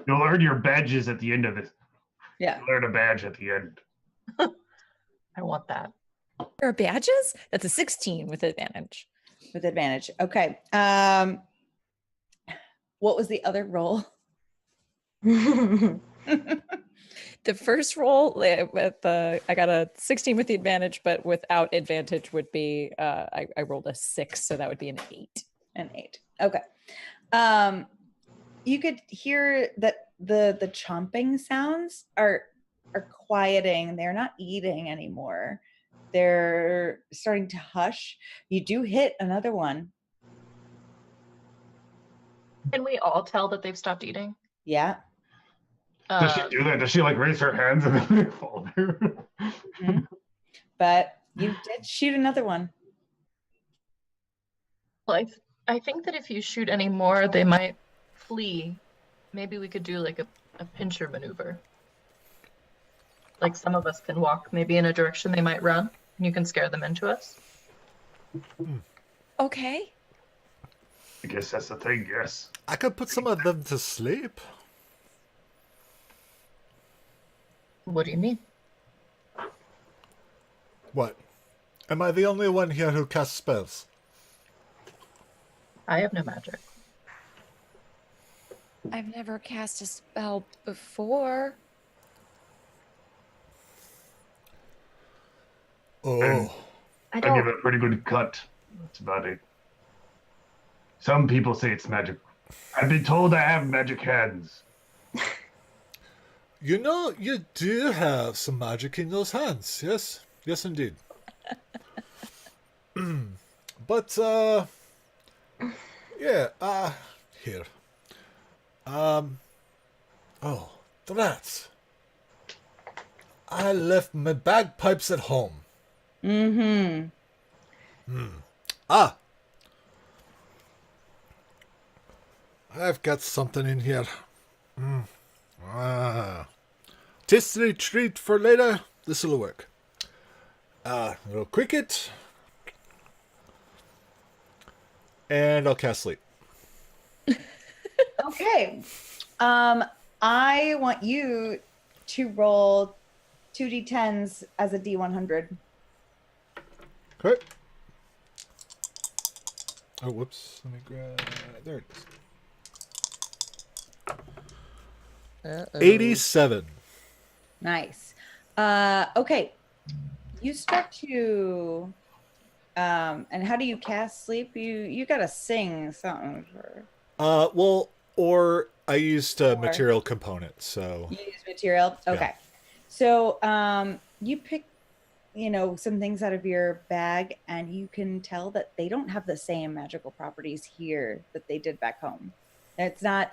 You'll earn your badges at the end of this. Yeah. You'll earn a badge at the end. I want that. There are badges? That's a 16 with advantage. With advantage. Okay. What was the other roll? The first roll with I got a 16 with the advantage, but without advantage would be I rolled a 6, so that would be an 8. An 8. Okay. You could hear that the chomping sounds are quieting. They're not eating anymore. They're starting to hush. You do hit another one. Can we all tell that they've stopped eating? Yeah. Does she do that? Does she like raise her hands and then they fall there? Mm-hmm. But you did shoot another one. Well, I think that if you shoot any more, they might flee. Maybe we could do like a pincher maneuver. Like some of us can walk maybe in a direction they might run, and you can scare them into us. Okay. I guess that's the thing, yes. I could put some of them to sleep. What do you mean? What? Am I the only one here who casts spells? I have no magic. I've never cast a spell before. Oh. I give it a pretty good cut. That's about it. Some people say it's magic. I've been told I have magic hands. You know, you do have some magic in those hands. Yes. Yes, indeed. But, yeah, here. Oh, the rats. I left my bagpipes at home. Mm-hmm. Ah. I've got something in here. Tasty treat for later. This'll work. Little cricket. And I'll cast sleep. Okay. I want you to roll 2d10s as a d100. Okay. Oh, whoops. Let me grab... There it is. 87. Nice. Okay. You start to and how do you cast sleep? You gotta sing something for Well, or I used a material component, so you use material. Okay. Yeah. So you pick some things out of your bag, and you can tell that they don't have the same magical properties here that they did back home. It's not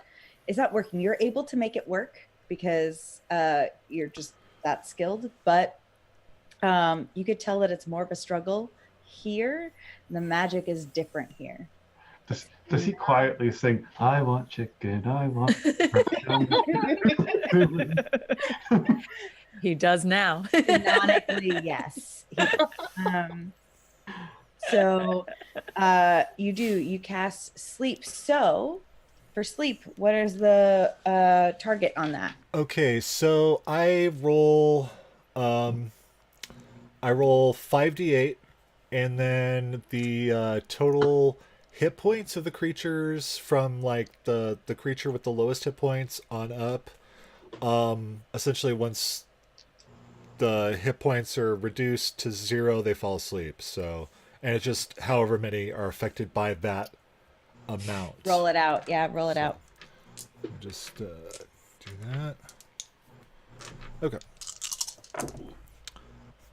working. You're able to make it work because you're just that skilled, but you could tell that it's more of a struggle here. The magic is different here. Does he quietly sing, I want chicken, I want... He does now. Canonically, yes. So you cast sleep. So for sleep, what is the target on that? okay, so I roll 5d8, and then the total hit points of the creatures from like the creature with the lowest hit points on up. Essentially, once the hit points are reduced to 0, they fall asleep. So, and it's just however many are affected by that amount. Roll it out. Yeah, roll it out. Just do that. Okay.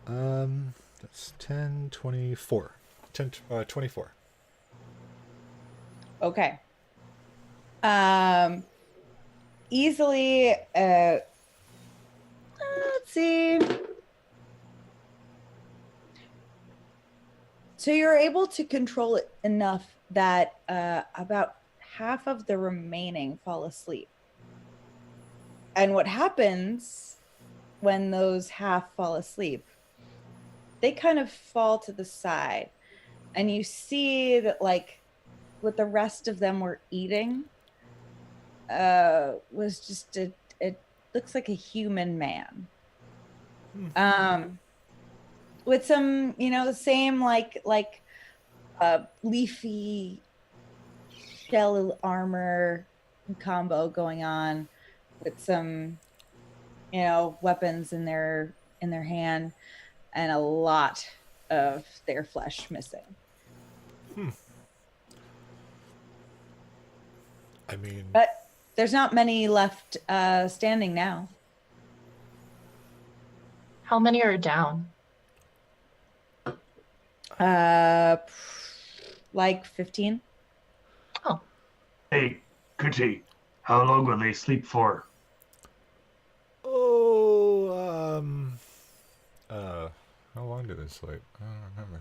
That's 10, 24. 24. Okay. Easily, let's see. So you're able to control it enough that about half of the remaining fall asleep. And what happens when those half fall asleep, they kind of fall to the side. And you see that like what the rest of them were eating was just it looks like a human man. With some, the same like leafy shell armor combo going on, with some weapons in their hand, and a lot of their flesh missing. I mean, but there's not many left standing now. How many are down? Like 15. Oh. Hey, Kuti, how long will they sleep for? How long did they sleep? I don't remember.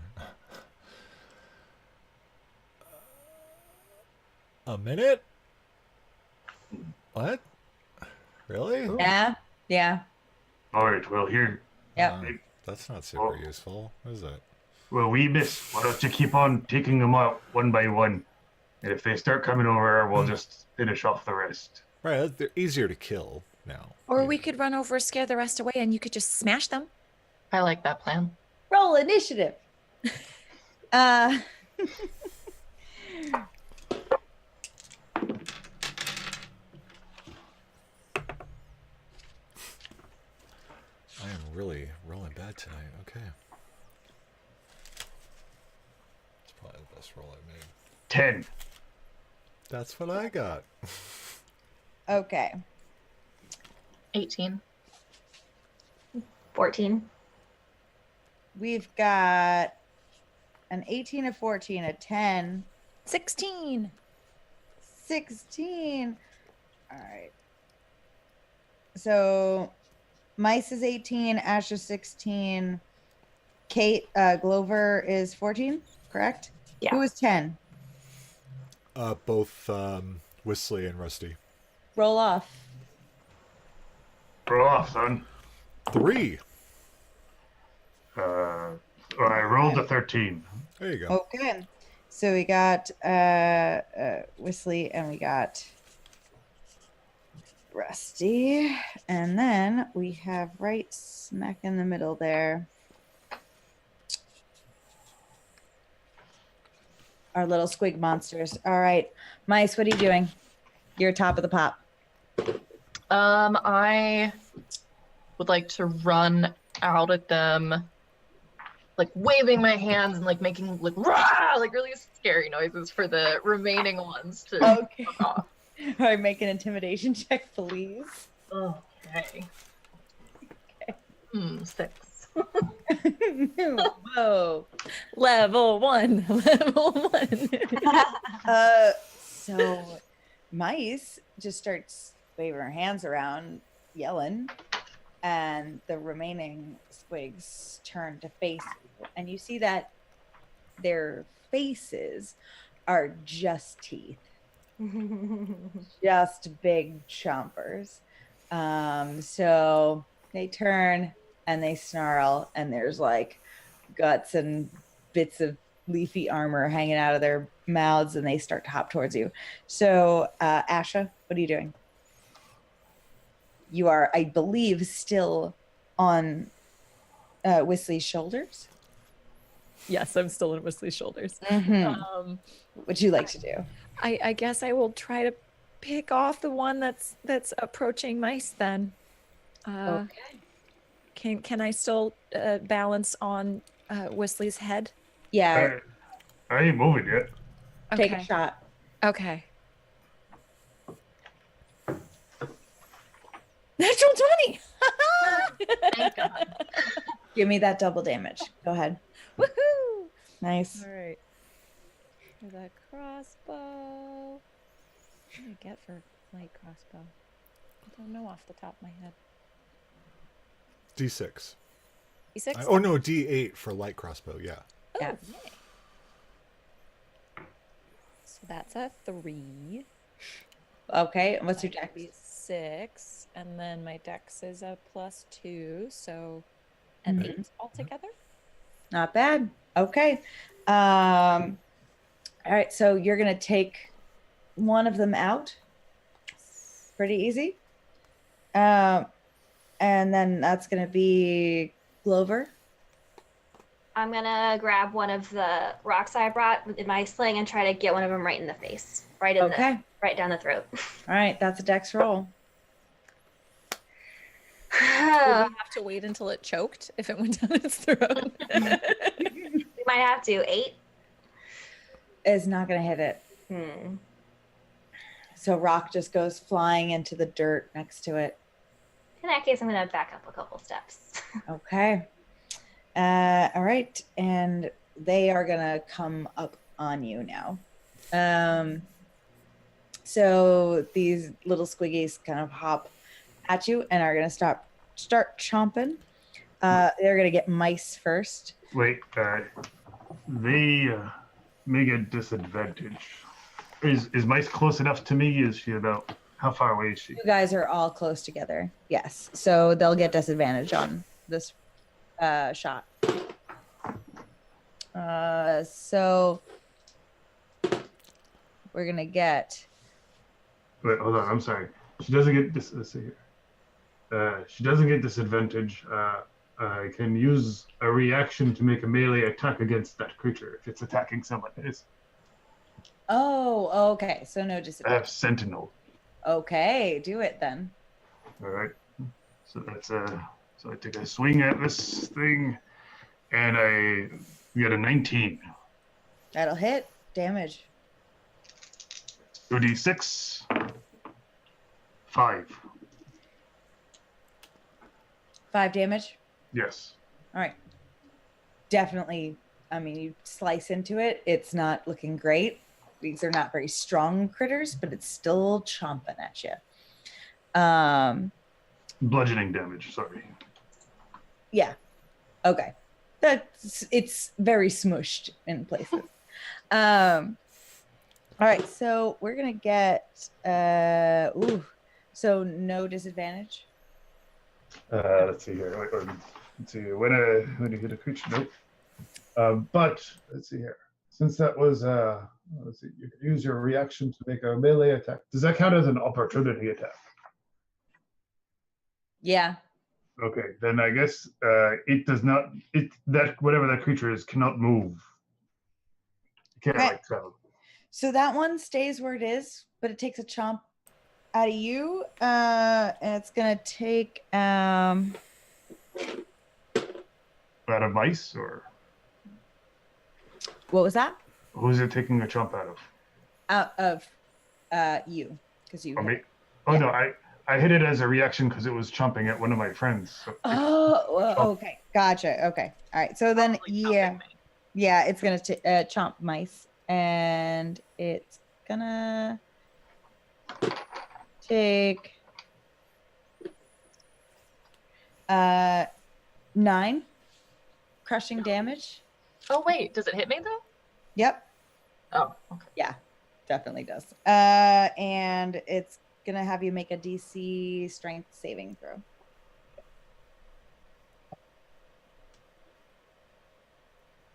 A minute? What? Really? Yeah. All right, well, here. Yep. That's not super useful, is it? Well, we miss. Why don't you keep on taking them out one by one? And if they start coming over, we'll just finish off the rest. Right, they're easier to kill now. Or we could run over, scare the rest away, and you could just smash them. I like that plan. Roll initiative. I am really rolling bad tonight. Okay. It's probably the best roll I made. 10. That's what I got. Okay. 18. 14. We've got an 18, a 14, a 10. 16. 16. All right. So Mice is 18, Ash is 16, Kate, Glover is 14, correct? Yeah. Who is 10? Both Whistly and Rusty. Roll off. Roll off, son. 3. I rolled a 13. There you go. Okay. So we got Whistly and we got Rusty. And then we have right smack in the middle there our little squig monsters. All right. Mice, what are you doing? You're top of the pop. I would like to run out at them, like waving my hands and like making like rah, like really scary noises for the remaining ones to Okay. fuck off. All right, make an intimidation check, please. Okay. 6. Whoa. Level 1. Level 1. So Mice just starts waving her hands around, yelling, and the remaining squigs turn to face you, and you see that their faces are just teeth, just big chompers. So they turn and they snarl, and there's like guts and bits of leafy armor hanging out of their mouths, and they start to hop towards you. So Asha, what are you doing? You are, I believe, still on Whistly's shoulders. Yes, I'm still on Wesley's shoulders. What'd you like to do? I guess I will try to pick off the one that's approaching Mice then. Okay. Can I still balance on Wesley's head? Yeah. I ain't moving yet. Take a shot. Okay. Natural 20! Thank God. Give me that double damage. Go ahead. Woohoo! Nice. All right. For the crossbow. What do I get for light crossbow? I don't know off the top of my head. D6. D6? Oh no, D8 for light crossbow. Yeah. Oh, Yeah. yay. So that's a 3. Okay. And what's your That dex? would be 6, and then my dex is a +2, so an 8 altogether. Not bad. Okay. All right. So you're gonna take one of them out. Pretty easy. And then that's gonna be Glover. I'm gonna grab one of the rocks I brought in my sling and try to get one of them right in the face, right in Okay. right down the throat. All right. That's a dex roll. Would we have to wait until it choked if it went down its throat? We might have to 8. Is not gonna hit it. So rock just goes flying into the dirt next to it. In that case, I'm gonna back up a couple steps. Okay. All right. And they are going to come up on you now. So these little squiggies kind of hop at you and are going to start chomping. They're going to get Mice first. Wait, they may get disadvantage. Is Mice close enough to me? Is she about, how far away is she? You guys are all close together. Yes. So they'll get disadvantage on this shot. So we're going to get... Wait, hold on. I'm sorry. She doesn't get this. Let's see here. She doesn't get disadvantage. I can use a reaction to make a melee attack against that creature if it's attacking someone. Oh, okay. So no I disadvantage. have Sentinel. Okay, do it then. All right. So that's so I take a swing at this thing, and I get a 19. That'll hit. Damage. 2d6. 5. 5 damage. Yes. All right. Definitely. I mean, you slice into it. It's not looking great. These are not very strong critters, but it's still chomping at you. Bludgeoning damage. Sorry. Yeah. Okay. It's very smushed in places. All right. So we're gonna get. So no disadvantage. Let's see here. Let's see. When you hit a creature, nope. But let's see here. Since that was let's see, you can use your reaction to make a melee attack. Does that count as an opportunity attack? Yeah. Okay, then I guess it does not. That whatever that creature is cannot move. It can't Okay. like travel. So that one stays where it is, but it takes a chomp out of you, and it's gonna take Out of Mice, or what was that? who's it taking a chomp out of? Out of you, because you. Or me? Oh no, I hit it as a reaction because it was chomping at one of my friends. So Oh, well, okay, gotcha. Okay, all right. So then, yeah, it's gonna chomp Mice, and it's gonna take 9 crushing damage. Oh wait, does it hit me though? Yep. Oh, okay. Yeah, definitely does. And it's gonna have you make a DC strength saving throw.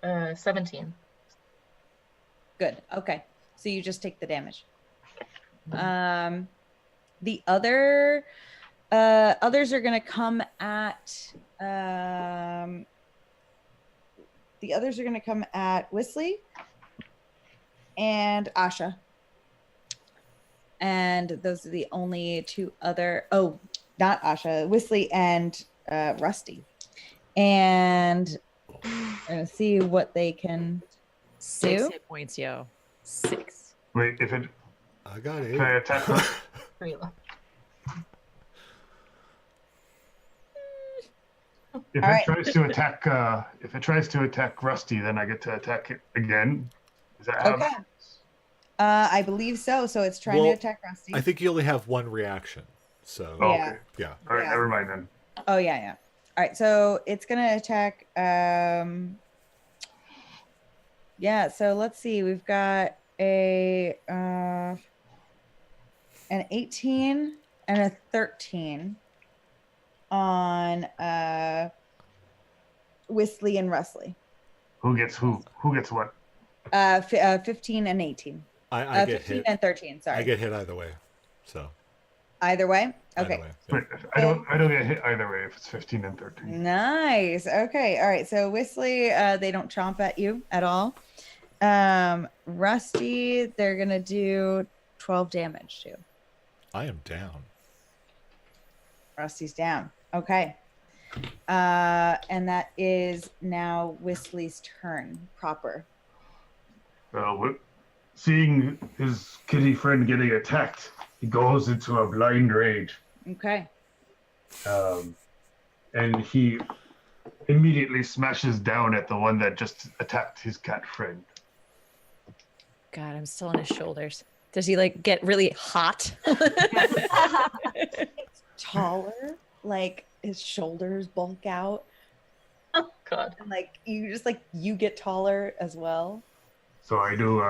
Uh, 17. Good. Okay. So you just take the damage. The other others are gonna come at the others are going to come at Wisley and Asha. And those are the only two other. Oh, not Asha, Wisley and Rusty. And we're going to see what they can 6 do. hit points, yo. 6. Wait, if it I got can I 8. attack her? 3 left. If All it right. tries to attack Rusty, then I get to attack it again. Is that how? Okay. I believe so. So it's trying to attack Rusty. I think you only have one reaction. So Oh, Yeah. okay. yeah. All right, Yeah. never mind then. Oh yeah. All right, so it's gonna attack. Yeah. So let's see. We've got an 18 and a 13 on Wisley and Rusley. Who gets who? Who gets what? 15 and 18. I get 15 hit. and 13. Sorry. I get hit either way. So Either way. either Okay. way. Wait, I don't get hit either way if it's 15 and 13. Nice. Okay. All right. So Wisley, they don't chomp at you at all. Rusty, they're gonna do 12 damage to. I am down. Rusty's down. Okay. And that is now Wisley's turn proper. Seeing his kitty friend getting attacked, he goes into a blind rage. Okay. And he immediately smashes down at the one that just attacked his cat friend. God, I'm still on his shoulders. Does he like get really hot? Taller, like his shoulders bulk out. Oh God. And like you get taller as well. So I do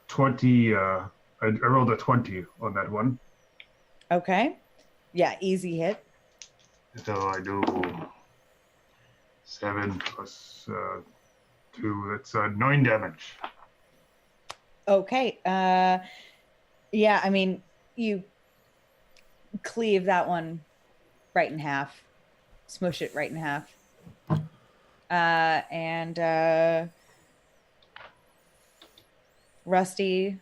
20. I rolled a 20 on that one. Okay. Yeah, easy hit. So I do 7 plus 2. That's 9 damage. Okay. Yeah, I mean, you cleave that one right in half. Smush it right in half. And Rusty,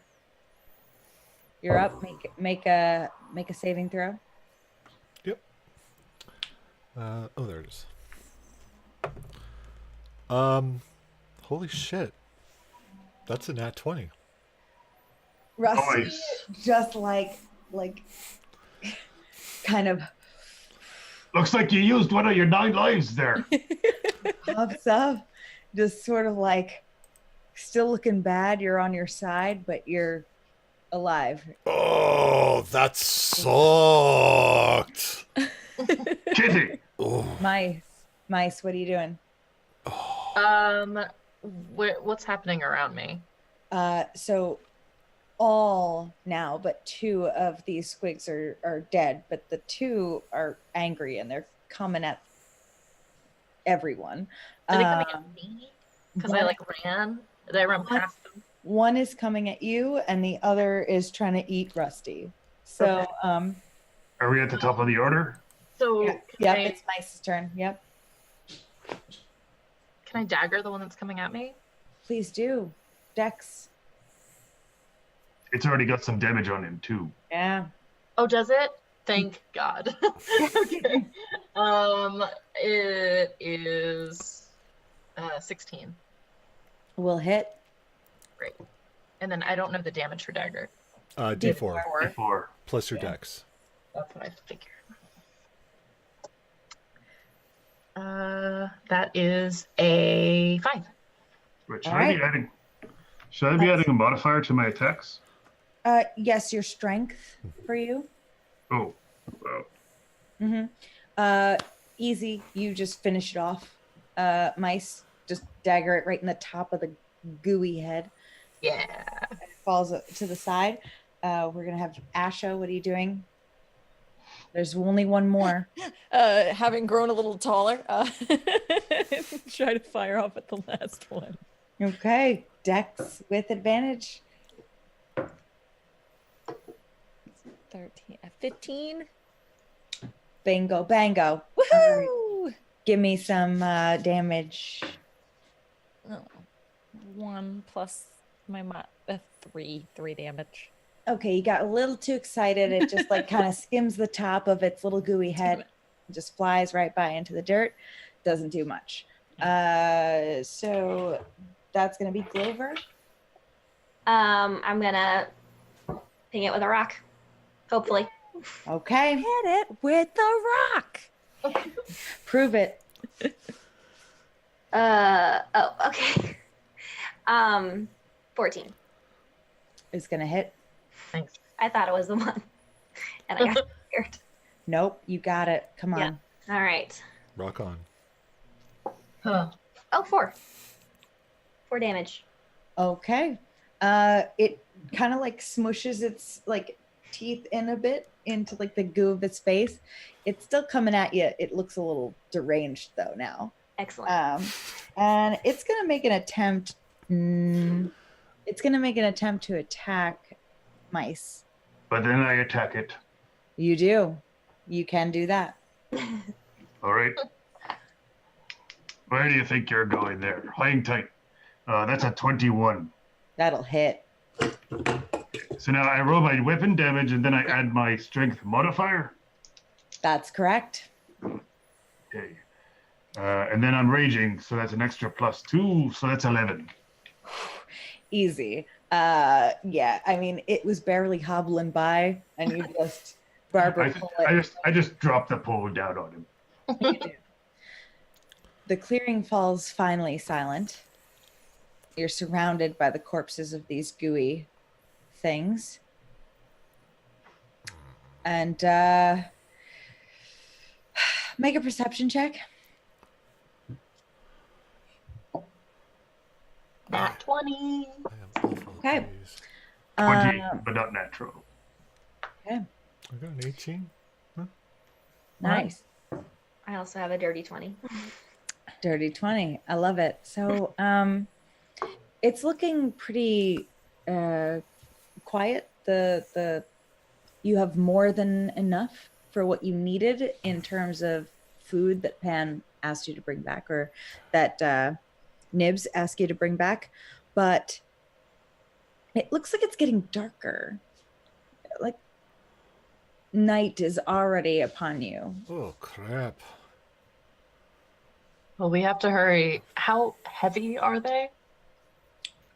you're up. Make a saving throw. Yep. Oh, there it is. Holy shit. That's a nat 20. Rusty Nice. just like kind of Looks like you used one of your 9 lives there. pops up, just sort of like still looking bad. You're on your side, but you're alive. Oh, that sucked. Kitty. Oh. Mice, what are you doing? What's happening around me? So all now but 2 of these squigs are dead, but the 2 are angry and they're coming at everyone. Are they coming at me? Because I like ran. Did I run past them? One is coming at you and the other is trying to eat Rusty. So Okay. Are we at the top of the order? So yep, it's Mice's turn. Yep. can I dagger the one that's coming at me? Please do. Dex. It's already got some damage on him too. Yeah. Oh, does it? Thank God. Okay. It is 16. Will hit. Great. And then I don't know the damage for dagger. D4 4. plus your dex. That's what I figured. That is a 5. Wait, All right. Should I be adding a modifier to my attacks? Yes, your strength for you. Oh, well, Easy. You just finish it off. Mice, just dagger it right in the top of the gooey head. Yeah. It falls to the side. We're gonna have Asha. What are you doing? There's only one more. Having grown a little taller, try to fire off at the last one. Okay, Dex with advantage. 13, 15. Bingo, bango. Woohoo! Give me some damage. 1 plus my 3 damage. Okay, you got a little too excited. It just like kind of skims the top of its little gooey head, just flies right by into the dirt. Doesn't do much. So that's gonna be Glover. I'm gonna ping it with a rock. Hopefully. Okay. Hit it with the rock. Prove it. Okay. 14. It's gonna hit. Thanks. I thought it was the one. And I got scared. Nope, you got it. Come on. Yeah. All right. Rock on. Huh. Oh, 4. 4 damage. Okay. It kind of like smushes its like teeth in a bit into like the goo of its face. It's still coming at you. It looks a little deranged though now. Excellent. And it's gonna make an attempt. It's gonna make an attempt to attack mice. But then I attack it. You do. You can do that. All right. Where do you think you're going there? Hang tight. That's a 21. That'll hit. So now I roll my weapon damage and then I add my strength modifier. That's correct. Okay. And then I'm raging, so that's an extra +2, so that's 11. Easy. Yeah, I mean, it was barely hobbling by, and you just Barbara pull it. I just dropped the pole down on him. You do. The clearing falls finally silent. You're surrounded by the corpses of these gooey things. And make a perception check. Nat 20. I am awful at Okay. these. 20, Um, but not natural. Okay, I got an 18. nice. I also have a dirty 20. Dirty 20. I love it. So it's looking pretty quiet. The you have more than enough for what you needed in terms of food that Pan asked you to bring back, or that Nibs asked you to bring back, but it looks like it's getting darker. Like night is already upon you. Oh, crap. Well, we have to hurry. How heavy are they?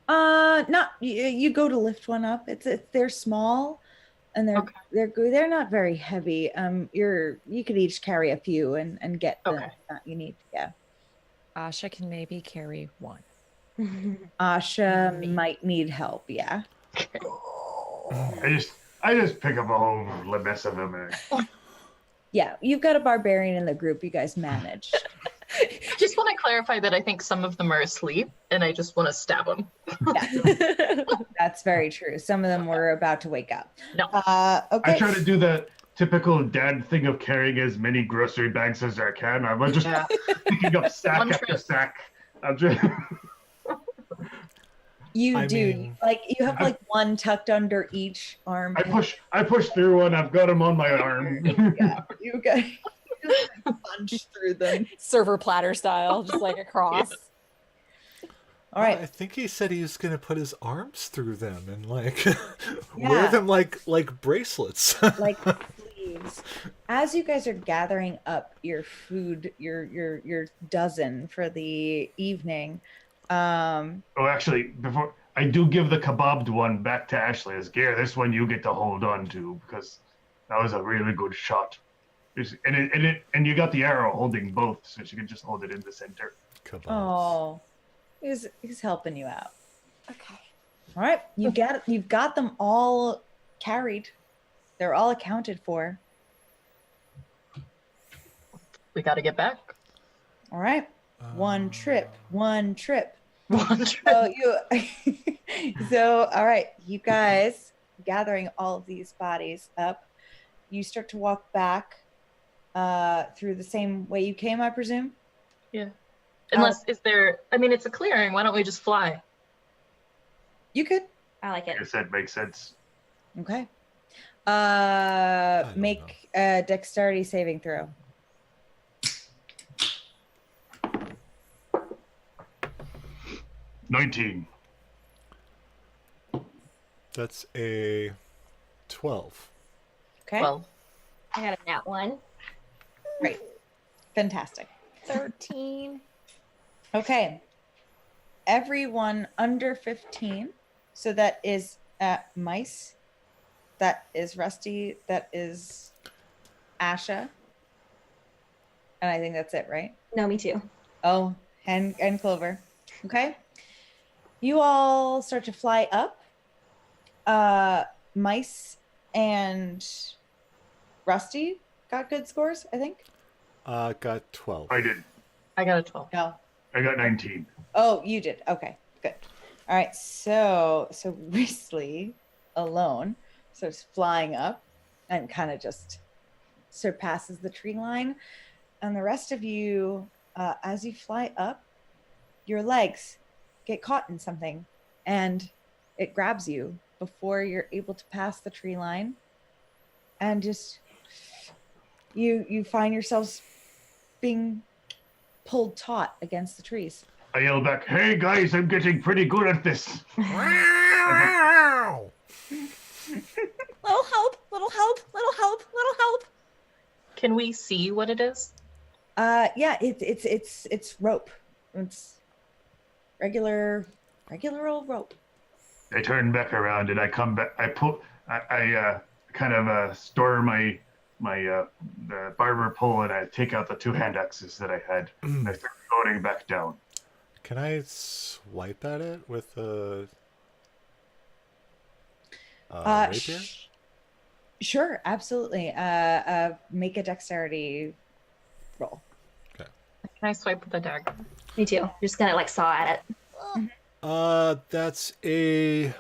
Not you go to lift one up. They're small, and they're not very heavy. You could each carry a few and get the that you need. Yeah. Asha can maybe carry 1. Asha might need help. Yeah. I just pick up a whole mess of them. Yeah. You've got a barbarian in the group. You guys managed. Just want to clarify that I think some of them are asleep, and I just want to stab them. Yeah. That's very true. Some of them were about to wake up. No. Okay. I try to do the typical dad thing of carrying as many grocery bags as I can. I'm just picking up sack One after trip. sack. I'm just... You I do. mean- Like you have like one tucked under each arm. I push through one. I've got him on my arm. Yeah. You guys just punch through them. Server platter style, just like across. All right. I think he said he was going to put his arms through them and like Yeah. wear them like bracelets. Like sleeves. As you guys are gathering up your food, your dozen for the evening, Oh, actually, before I do give the kebabbed one back to Ashley as gear. This one you get to hold on to because that was a really good shot. And you got the arrow holding both, so you can just hold it in the center. Kebabs. oh, he's helping you out. Okay. All right, you've got them all carried. They're all accounted for. We got to get back. All right. One trip. One trip. So all right, you guys gathering all of these bodies up, you start to walk back through the same way you came, I presume. Yeah. Unless is there? I mean, it's a clearing. Why don't we just fly? You could. I like it. I said makes sense. Okay. don't Make a dexterity saving throw. 19. That's a 12. Okay. Well, I got a nat 1. Great. Fantastic. 13. Okay. Everyone under 15. So that is Mice. That is Rusty. That is Asha. And I think that's it, right? No, me too. Oh, and Clover. Okay. You all start to fly up. Mice and Rusty got good scores, I think. Got 12. I did. I got a 12. No. I got 19. Oh, you did. Okay, good. All right. So Risley alone starts flying up and kind of just surpasses the tree line. And the rest of you, as you fly up, your legs get caught in something and it grabs you before you're able to pass the tree line. And just you find yourselves being pulled taut against the trees. I yell back, "Hey guys, I'm getting pretty good at this." Wow! Little help, little help, little help, little help. Can we see what it is? Yeah, it's rope. It's regular old rope. I turn back around and I come back. I kind of store my the barber pole and I take out the 2 hand axes that I had. And I start floating back down. Can I swipe at it with a rapier? Sure, absolutely. Make a dexterity roll. Okay. Can I swipe with a dagger? Me too. Just gonna like saw at it. That's a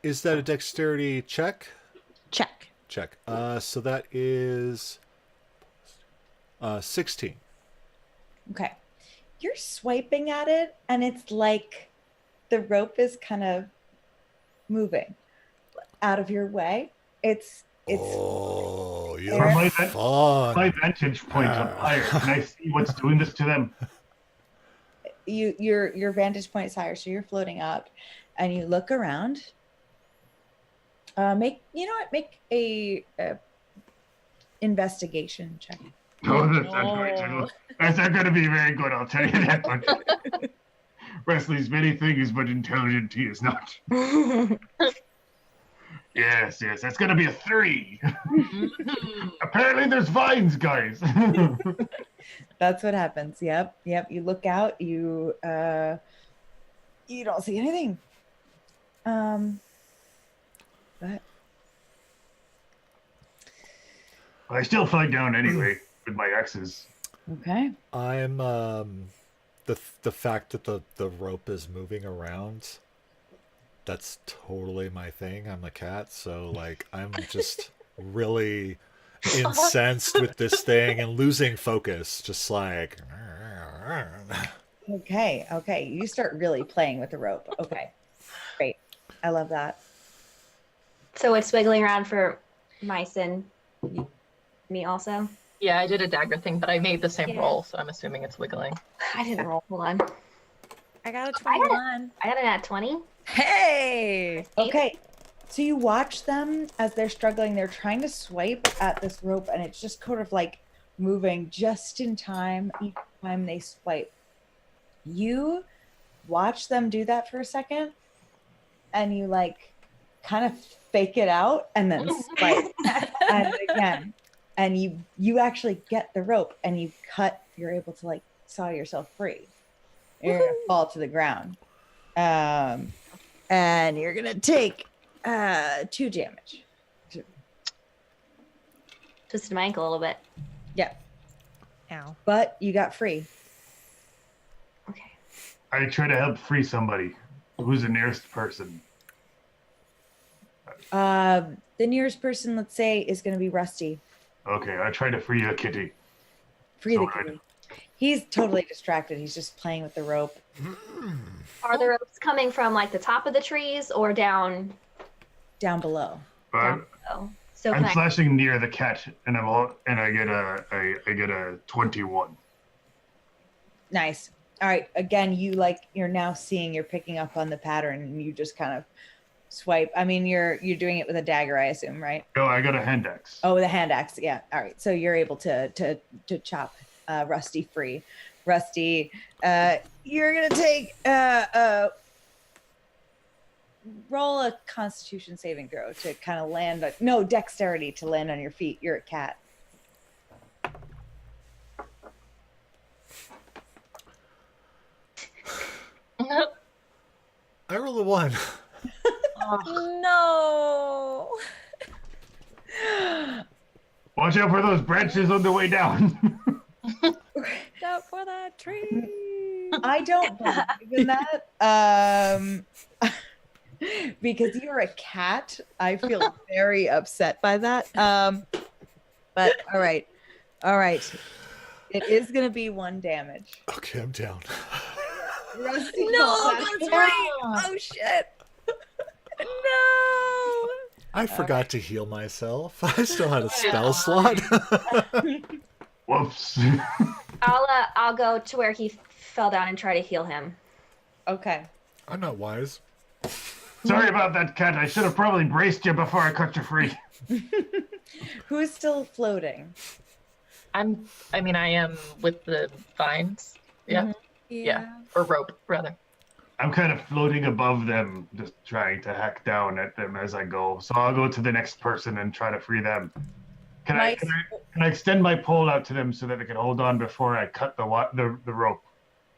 is that a dexterity check? Check. Check. So that is 16. Okay. You're swiping at it and it's like the rope is kind of moving out of your way. It's Oh, From you're my fun. My vantage point up higher. Can I see what's doing this to them? your vantage point is higher, so you're floating up and you look around. Make a investigation check. No, that's not going to be very good. I'll tell you that much. Wesley's many things, but intelligent he is not. Yes, that's going to be a 3. Apparently, there's vines, guys. That's what happens. Yep. You look out. You don't see anything. But I still fly down anyway with my axes. okay. I'm the fact that the rope is moving around, that's totally my thing. I'm a cat, so like I'm just really incensed with this thing and losing focus, just like Okay. You start really playing with the rope. Okay. Great. I love that. So it's wiggling around for Mice and me also. Yeah, I did a dagger thing, but I made the same Yeah. roll, so I'm assuming it's wiggling. I didn't roll. Hold on. I got a 21. I got a nat 20. Hey! Okay. So you watch them as they're struggling. They're trying to swipe at this rope, and it's just kind of like moving just in time each time they swipe. You watch them do that for a second, and you like kind of fake it out and then swipe and again. And you actually get the rope and you cut, you're able to like saw yourself free. You're gonna fall to the ground. And you're gonna take 2 damage. Twisted my ankle a little bit. Yeah. Ow. But you got free. Okay. I try to help free somebody. Who's the nearest person? The nearest person, let's say, is gonna be Rusty. Okay, I try to free a kitty. Free the Sorry. kitty. He's totally distracted. He's just playing with the rope. Are the ropes coming from like the top of the trees or down Down below. below? So I'm can I, flashing near the cat, and I get a 21. Nice. All right. Again, you're now seeing, you're picking up on the pattern, and you just kind of swipe. I mean, you're doing it with a dagger, I assume, right? No, I got a hand axe. Oh, with a hand axe. Yeah. All right. So you're able to chop Rusty free. Rusty, you're gonna take roll a Constitution saving throw to kind of land. No, dexterity to land on your feet. You're a cat. I rolled a 1. No. Watch out for those branches on the way down. Out for that tree. I don't believe in that. Because you're a cat, I feel very upset by that. But all right. It is gonna be 1 damage. Okay, I'm down. Rusty No, falls that's down. right. Oh shit. No. I forgot to heal myself. I still had a spell slot. Whoops. I'll go to where he fell down and try to heal him. Okay. I'm not wise. Sorry about that, cat. I should have probably braced you before I cut you free. Who's still floating? I am with the vines. Yeah. Mhm. Yeah. Or rope, rather. I'm kind of floating above them, just trying to hack down at them as I go. So I'll go to the next person and try to free them. Can I extend my pole out to them so that they can hold on before I cut the rope?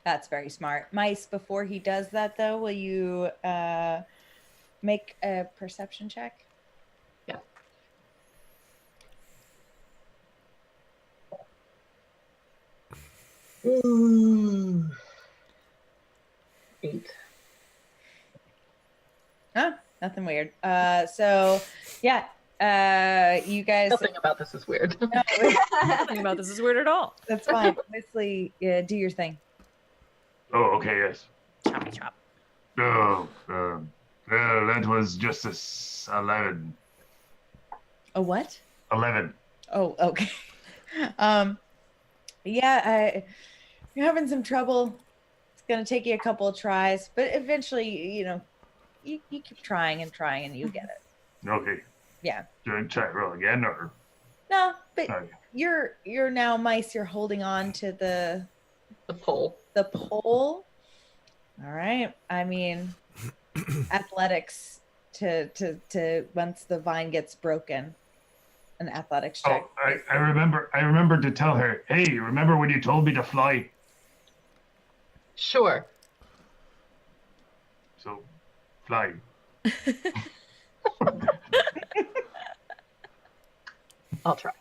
That's very smart. Mice, before he does that though, will you make a perception check? Yeah. Ooh. 8. Huh? Nothing weird. So yeah, you guys. Nothing about this is weird. Nothing about this is weird at all. That's fine. Honestly, do your thing. Oh, okay, yes. Chop chop. Oh, that was just a 11. A what? 11. Oh, okay. Yeah, you're having some trouble. It's gonna take you a couple of tries, but eventually, you keep trying and you get it. Okay. Yeah. Do I try to roll again, or? No, but Okay. you're now mice. You're holding on to the pole. The pole. All right. I mean, athletics to once the vine gets broken, an athletics check. Oh, I remember to tell her, hey, remember when you told me to fly? Sure. So, fly. I'll try.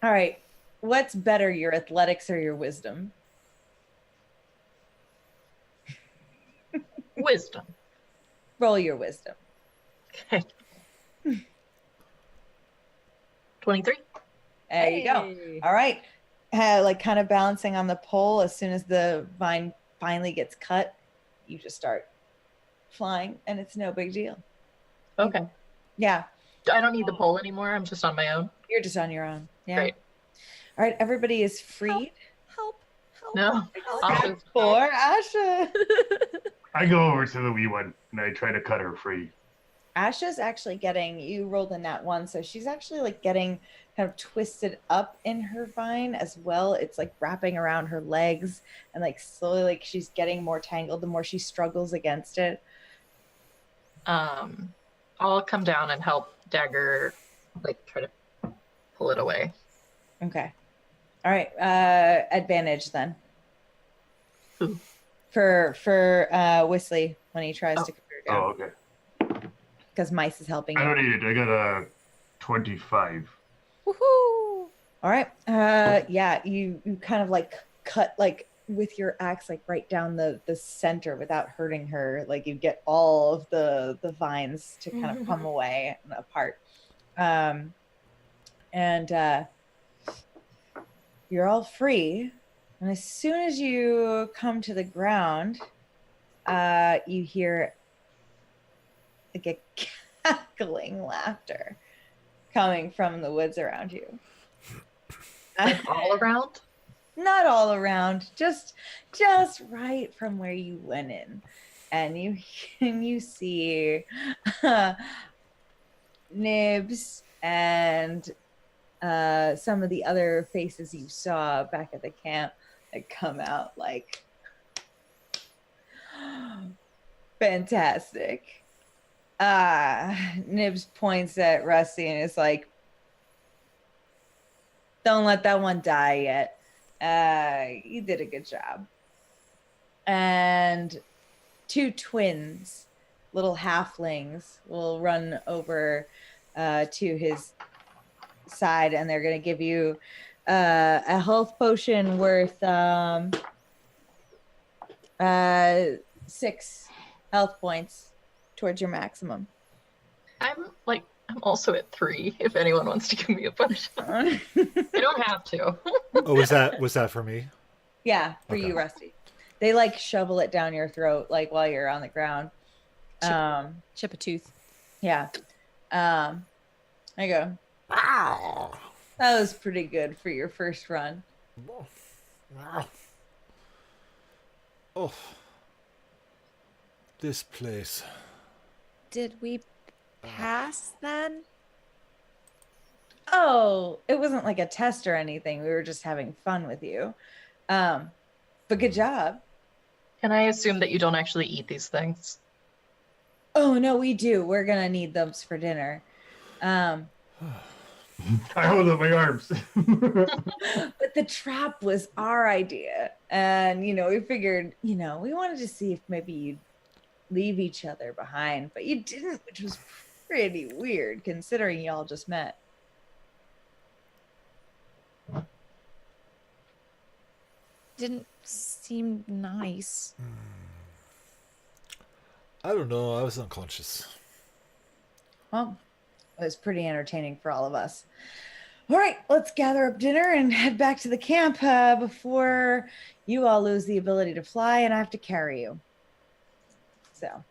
All right. What's better, your athletics or your wisdom? Wisdom. Roll your wisdom. Okay. 23. There you go. All right. Like kind of balancing on the pole. As soon as the vine finally gets cut, you just start flying, and it's no big deal. Okay. Yeah. I don't need the pole anymore. I'm just on my own. You're just on your own. Yeah. Great. All right. Everybody is freed. Help. No. Poor Asha. I go over to the wee one and I try to cut her free. Asha's actually you rolled in that one, so she's actually like getting kind of twisted up in her vine as well. It's like wrapping around her legs and like slowly like she's getting more tangled the more she struggles against it. I'll come down and help Dagger like try to pull it away. Okay. All right. Advantage then. Ooh. For Whistly when he tries to cut her down. Oh, okay. Because Mice is helping I you. don't need it. I got a 25. Woohoo! All right. Yeah, you kind of like cut like with your axe like right down the center without hurting her. Like you get all of the vines to kind of come away and apart. And you're all free. And as soon as you come to the ground, you hear like a cackling laughter coming from the woods around you. Like all around? Not all around, just right from where you went in. and you see Nibs and some of the other faces you saw back at the camp that come out like, fantastic. Nibs points at Rusty and is like, don't let that one die yet. You did a good job. And two twins, little halflings, will run over to his side, and they're going to give you a health potion worth 6 health points towards your maximum. I'm also at 3. If anyone wants to give me a potion, I don't have to. Oh, was that for me? Yeah, for you, Rusty. They like shovel it down your throat, like while you're on the ground. Chip a tooth. Yeah. There you go. Wow. That was pretty good for your first run. Oh, this place. Did we pass then? Oh, it wasn't like a test or anything. We were just having fun with you. But good job. Can I assume that you don't actually eat these things? Oh, no, we do. We're going to need those for dinner. I hold up my arms. But the trap was our idea. And, we figured, we wanted to see if maybe you'd leave each other behind. But you didn't, which was pretty weird considering y'all just met. Didn't seem nice. I don't know. I was unconscious. Well, it was pretty entertaining for all of us. All right, let's gather up dinner and head back to the camp before you all lose the ability to fly and I have to carry you. So.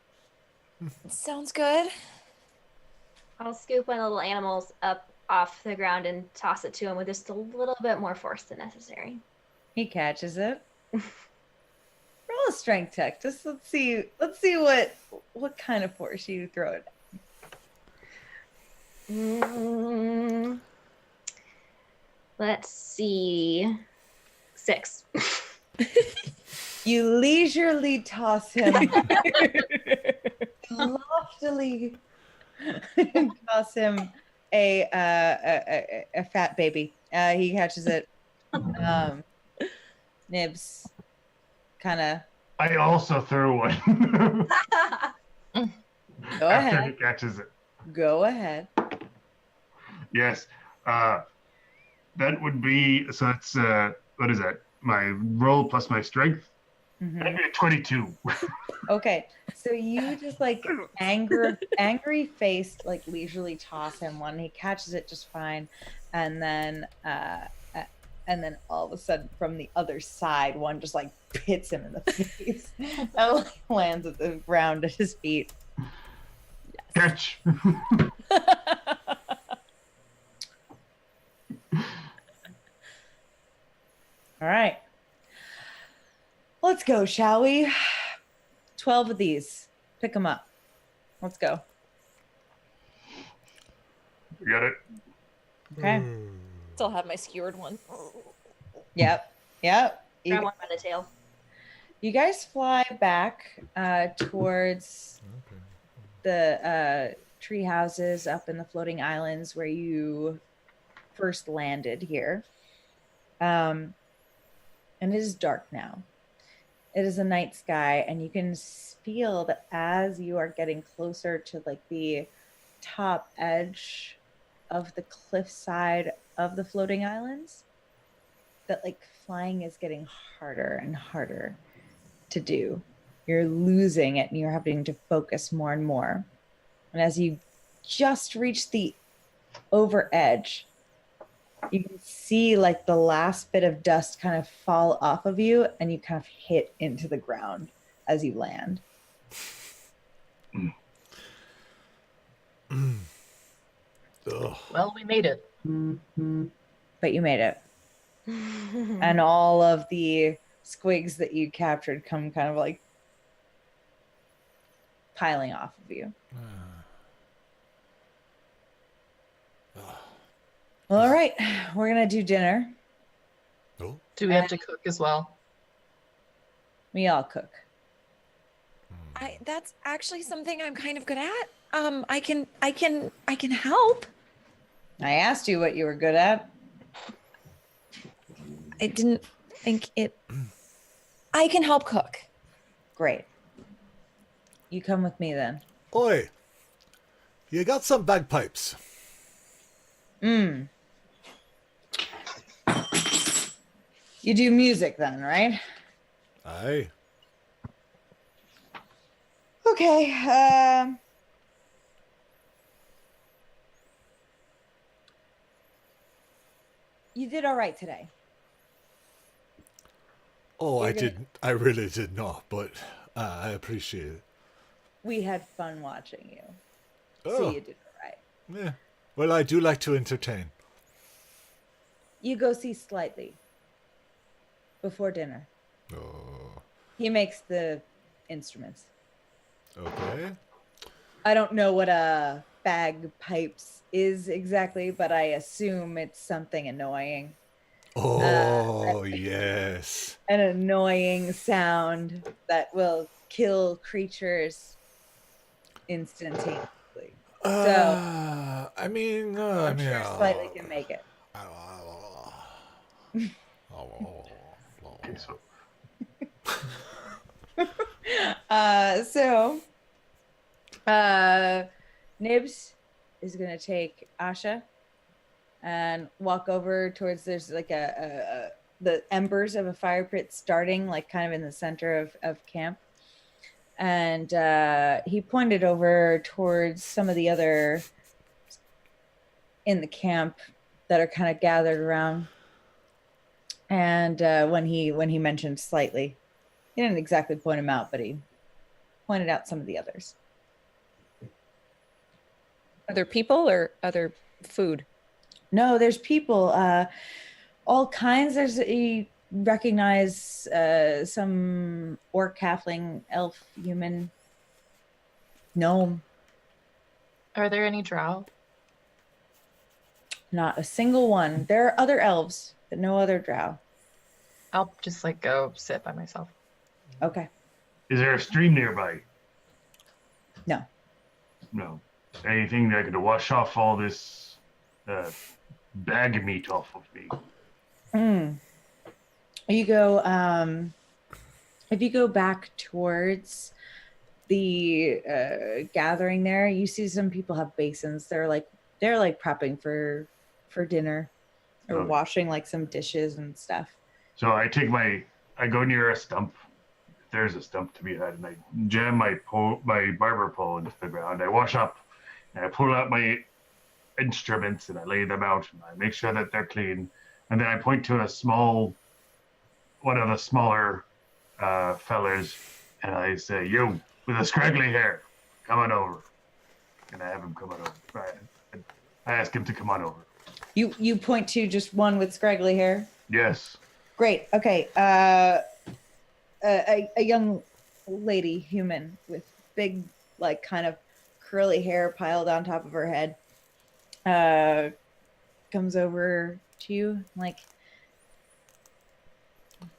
Sounds good. I'll scoop one of the little animals up off the ground and toss it to him with just a little bit more force than necessary. He catches it. Roll a strength check. Just let's see what kind of force you throw it. Let's see. 6. You leisurely toss him. Loftily toss him a fat baby. He catches it. Nibs kind of. I also throw one. Go After ahead. he catches it. Go ahead. Yes. That would be, so that's, what is that? My roll plus my strength? That'd be a 22. Okay. So you just like angry faced, like leisurely toss him one. He catches it just fine. And then all of a sudden from the other side, one just like hits him in the face. That like lands at the ground at his feet. Catch. All right. Let's go, shall we? 12 of these. Pick them up. Let's go. You got it? Okay. Still have my skewered one. Yep. Grab one by the tail. You guys fly back towards the tree houses up in the floating islands where you first landed here. And it is dark now. It is a night sky, and you can feel that as you are getting closer to like the top edge of the cliffside of the floating islands, that like flying is getting harder and harder to do. You're losing it and you're having to focus more and more. And as you just reach the over edge, you can see like the last bit of dust kind of fall off of you and you kind of hit into the ground as you land. Well, we made it. But you made it. And all of the squigs that you captured come kind of like piling off of you. All right, we're gonna do dinner. Oh. Do we have to cook as well? We all cook. That's actually something I'm kind of good at. I can help. I asked you what you were good at. I didn't think it. I can help cook. Great. You come with me then. Oi, you got some bagpipes. You do music then, right? Aye. Okay. You did all right today. Oh, I really did not, but I appreciate it. We had fun watching you. Oh. So you did all right. Yeah. Well, I do like to entertain. You go see Slightly before dinner. Oh. He makes the instruments. Okay. I don't know what a bagpipes is exactly, but I assume it's something annoying. Oh, yes. An annoying sound that will kill creatures instantaneously. I'm sure Slightly can make it. Okay, so Nibs is gonna take Asha and walk over towards there's like the embers of a fire pit starting like kind of in the center of camp, and he pointed over towards some of the other in the camp that are kind of gathered around. And when he mentioned Slightly, he didn't exactly point him out, but he pointed out some of the others. Other people or other food? No, there's people, all kinds. You recognize some orc, halfling, elf, human, gnome. Are there any drow? Not a single one. There are other elves, but no other drow. I'll just like go sit by myself. Okay. is there a stream nearby? No. No. Anything that could wash off all this bag meat off of me? You go if you go back towards the gathering there, you see some people have basins. They're like prepping for dinner or Okay. washing like some dishes and stuff. So I go near a stump. If there's a stump to be had, and I jam my barber pole into the ground. I wash up, and I pull out my instruments, and I lay them out, and I make sure that they're clean. And then I point to one of the smaller fellers, and I say, "You with the scraggly hair, come on over." And I have him come on over. I ask him to come on over. You point to just one with scraggly hair? Yes. Great. Okay. A young lady, human, with big, like, kind of curly hair piled on top of her head, comes over to you, like,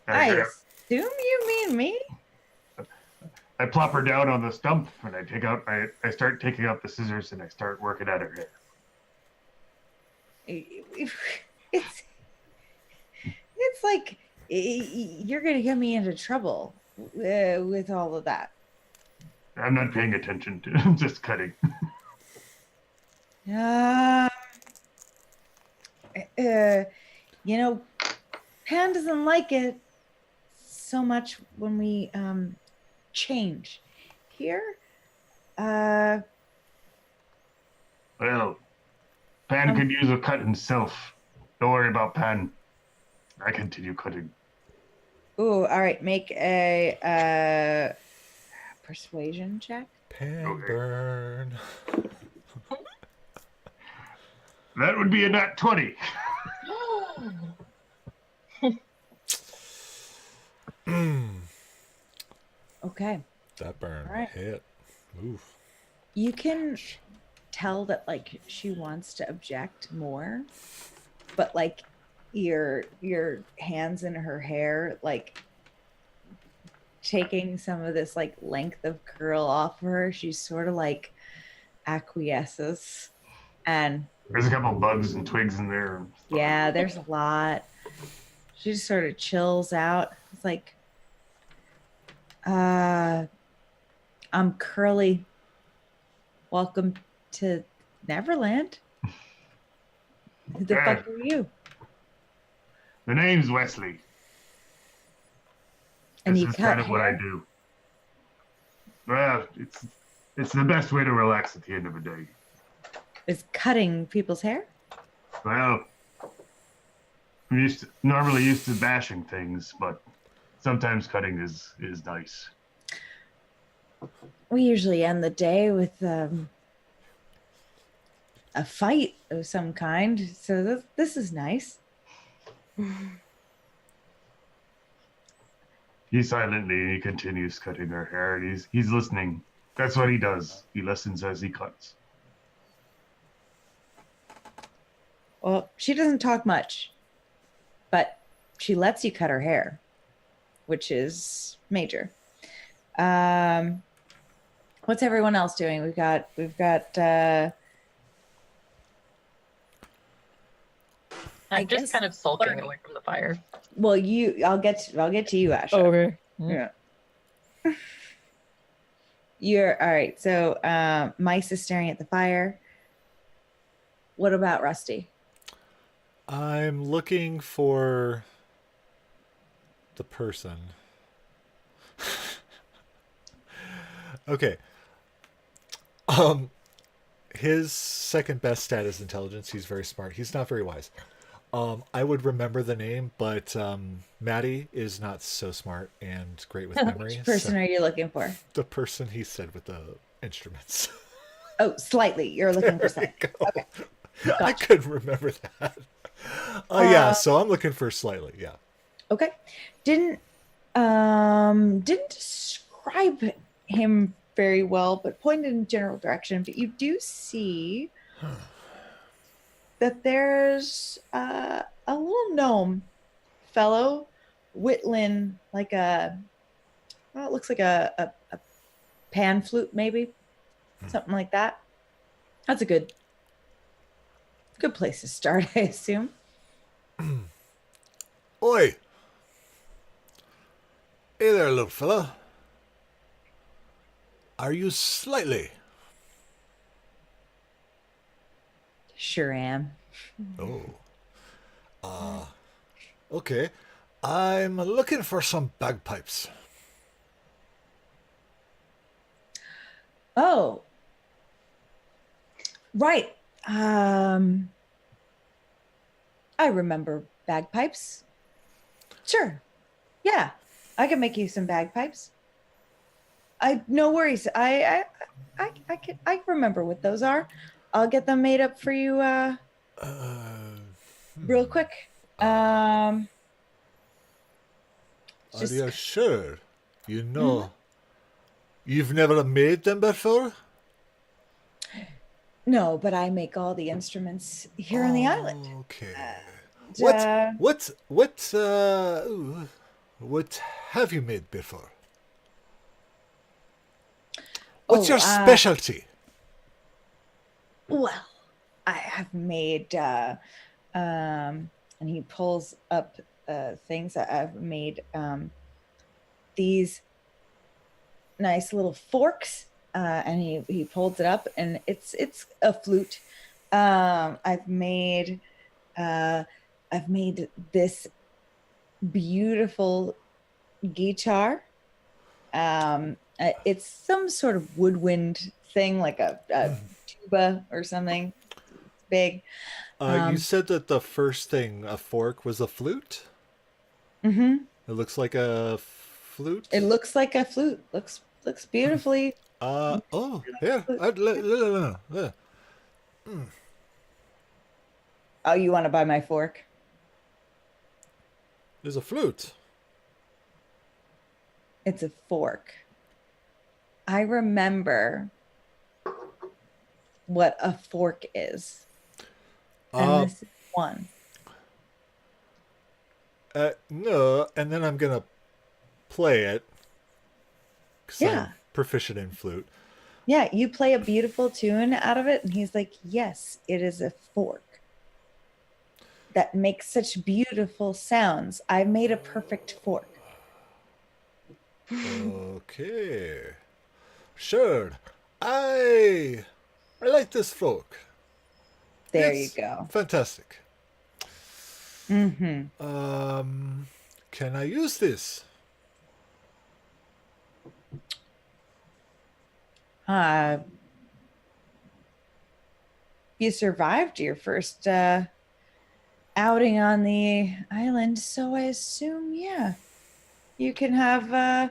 I assume you mean me? I plop her down on the stump, and I start taking out the scissors, and I start working at her hair. It's like you're gonna get me into trouble with all of that. I'm not paying attention to. I'm just cutting. Pan doesn't like it so much when we change here. Well, Pan can use a cut himself. Don't worry about Pan. I continue cutting. Ooh, all right. Make a persuasion check. Pan burn. That would be a nat 20. Okay. That burn All right. hit. Oof. You can tell that like she wants to object more, but like your hands in her hair, like taking some of this like length of curl off her, she's sort of like acquiesces. And There's a couple bugs and twigs in there. yeah, there's a lot. She just sort of chills out. It's like, I'm Curly. Welcome to Neverland. Who the fuck are you? The name's Wesley. And This you is cut kind of what I hair? do. Well, it's the best way to relax at the end of a day. Is cutting people's hair? Well, I'm normally used to bashing things, but sometimes cutting is nice. We usually end the day with a fight of some kind. So this is nice. He silently continues cutting her hair. And he's listening. That's what he does. He listens as he cuts. Well, she doesn't talk much, but she lets you cut her hair, which is major. What's everyone else doing? We've got I'm guess- just kind of sulking away from the fire. well, I'll get to you, Asha. Okay. Yeah. You're all right. So Mice is staring at the fire. What about Rusty? I'm looking for the person. Okay. His second best stat is intelligence. He's very smart. He's not very wise. I would remember the name, but Maddie is not so smart and great with memory. Which person are you looking for? The person he said with the instruments. Oh, slightly. You're looking for There slightly. you go. Okay. I couldn't remember that. Yeah, so I'm looking for slightly. Yeah. Okay. Didn't describe him very well, but pointed in general direction. But you do see that there's a little gnome fellow whittling like it looks like a pan flute, maybe something like that. That's a good place to start, I assume. Oi. Hey there, little fella. Are you slightly? Sure am. Oh. Okay. I'm looking for some bagpipes. Oh. Right. I remember bagpipes. Sure. Yeah. I can make you some bagpipes. No worries. I remember what those are. I'll get them made up for you real quick. Are just- you sure? You know, you've never made them before? No, but I make all the instruments here on the island. Okay. And, What have you made before? What's your specialty? Well, I have made, and he pulls up things that I've made. These nice little forks, and he pulls it up, and it's a flute. I've made this beautiful guitar. It's some sort of woodwind thing, like a tuba or something. It's big. You said that the first thing, a fork, was a flute? Mm-hmm. It looks like a flute? It looks like a flute. Looks beautifully. Here. Oh, you want to buy my fork? There's a flute. It's a fork. I remember what a fork is. And this is one. No, and then I'm going to play it. 'Cause Yeah. I'm proficient in flute. Yeah, you play a beautiful tune out of it, and he's like, yes, it is a fork that makes such beautiful sounds. I made a perfect fork. Okay. Sure. I like this fork. There It's you go. fantastic. Mm-hmm. Can I use this? You survived your first outing on the island, so I assume, yeah, you can have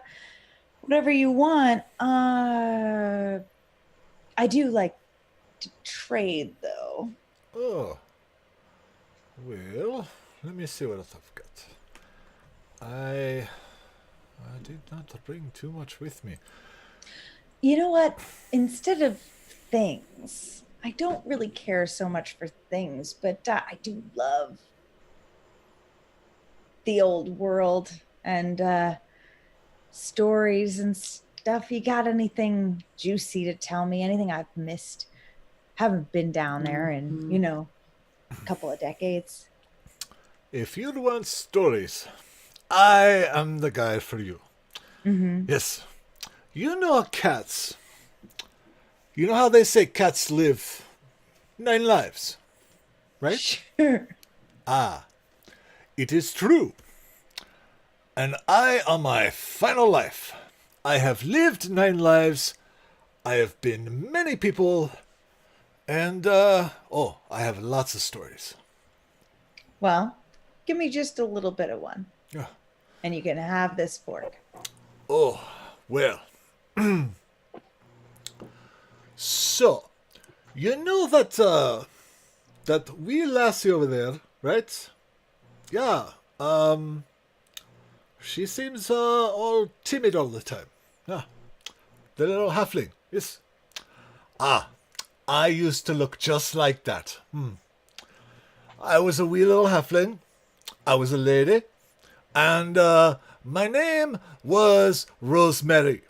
whatever you want. I do like to trade, though. Oh. Well, let me see what else I've got. I did not bring too much with me. You know what? Instead of things, I don't really care so much for things, but I do love the old world and stories and stuff. You got anything juicy to tell me? Anything I've missed? Haven't been down there in, a couple of decades. If you want stories, I am the guy for you. Mm-hmm. Yes. You know cats. You know how they say cats live 9 lives, right? Sure. Ah, it is true. And I, on my final life, I have lived 9 lives. I have been many people. And, I have lots of stories. Well, give me just a little bit of one. Yeah. And you can have this fork. Oh, well. So, you know that wee lassie over there, right? Yeah. She seems all timid all the time. Yeah. The little halfling. Yes. Ah, I used to look just like that. I was a wee little halfling. I was a lady. And my name was Rosemary.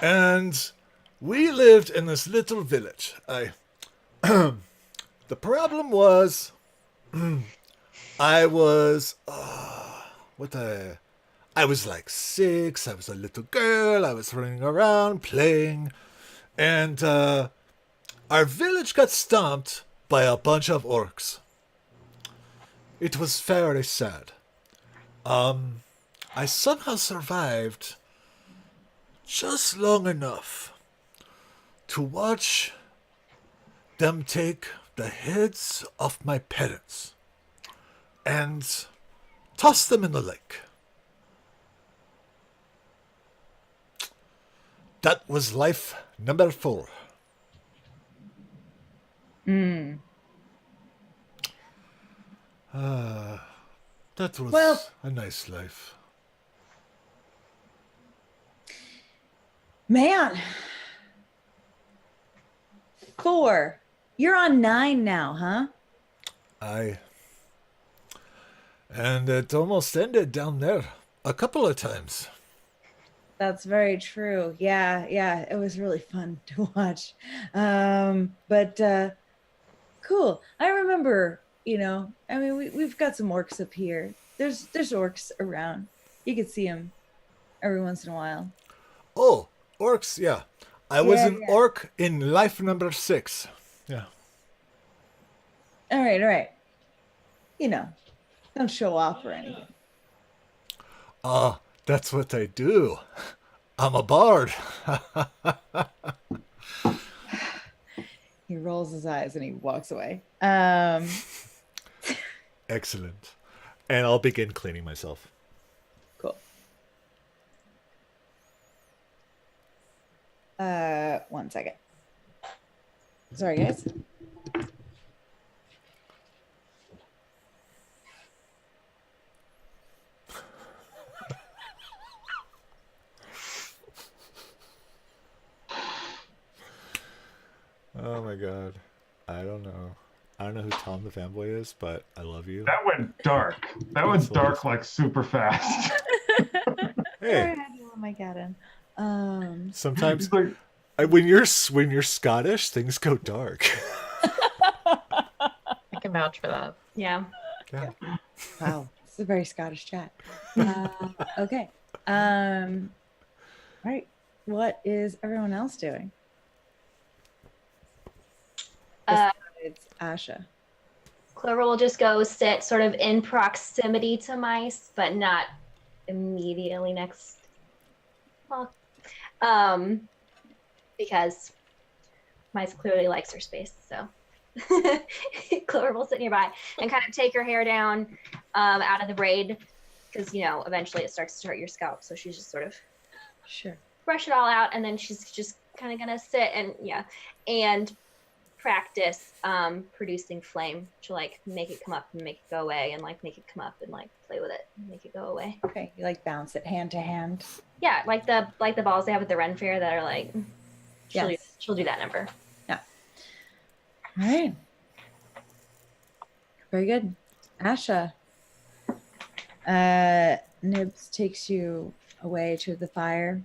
And we lived in this little village. The problem was, I was, I was like 6. I was a little girl. I was running around playing, and our village got stomped by a bunch of orcs. It was very sad. I somehow survived just long enough to watch them take the heads of my parents and toss them in the lake. That was life number 4. That was a nice life. Man. 4. You're on 9 now, huh? And it almost ended down there a couple of times. That's very true. Yeah, it was really fun to watch. But cool. I remember, we've got some orcs up here. There's orcs around. You could see them every once in a while. Oh, orcs, yeah. I was an orc in life number 6. Yeah. All right. Don't show off or anything. That's what I do. I'm a bard. He rolls his eyes and he walks away. Excellent. And I'll begin cleaning myself. Cool. 1 second. Sorry, guys. Oh my god. I don't know. I don't know who Tom the fanboy is, but I love you. That went dark. That went dark like super fast. Hey, Oh my god. sometimes It's like, when you're Scottish, things go dark. I can vouch for that. Yeah. Yeah. Wow, this is a very Scottish chat. Okay. Right. What is everyone else doing? It's Asha. Clover will just go sit sort of in proximity to Mice, but not immediately next. Well, because Mice clearly likes her space, so Clover will sit nearby and kind of take her hair down out of the braid, because eventually it starts to hurt your scalp. So she's just sort of brush it all out, and then she's just kind of gonna sit and practice producing flame. She'll make it come up and make it go away, and make it come up and play with it and make it go away. Okay, you bounce it hand to hand. Yeah, like the balls they have at the Ren Fair that are Yes. she'll do that number. Yeah. All right. Very good. Asha. Nibs takes you away to the fire.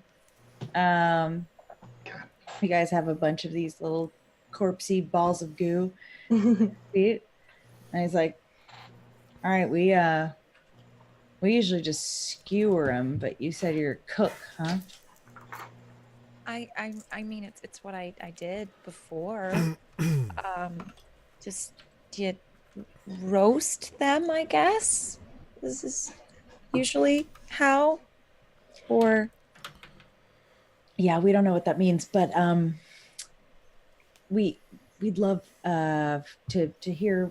You guys have a bunch of these little corpsey balls of goo. Feet. And he's like, all right, we usually just skewer them, but you said you're a cook, huh? I mean, it's what I did before. Just do you roast them, I guess? This is usually how, or yeah, we don't know what that means, but we'd love to hear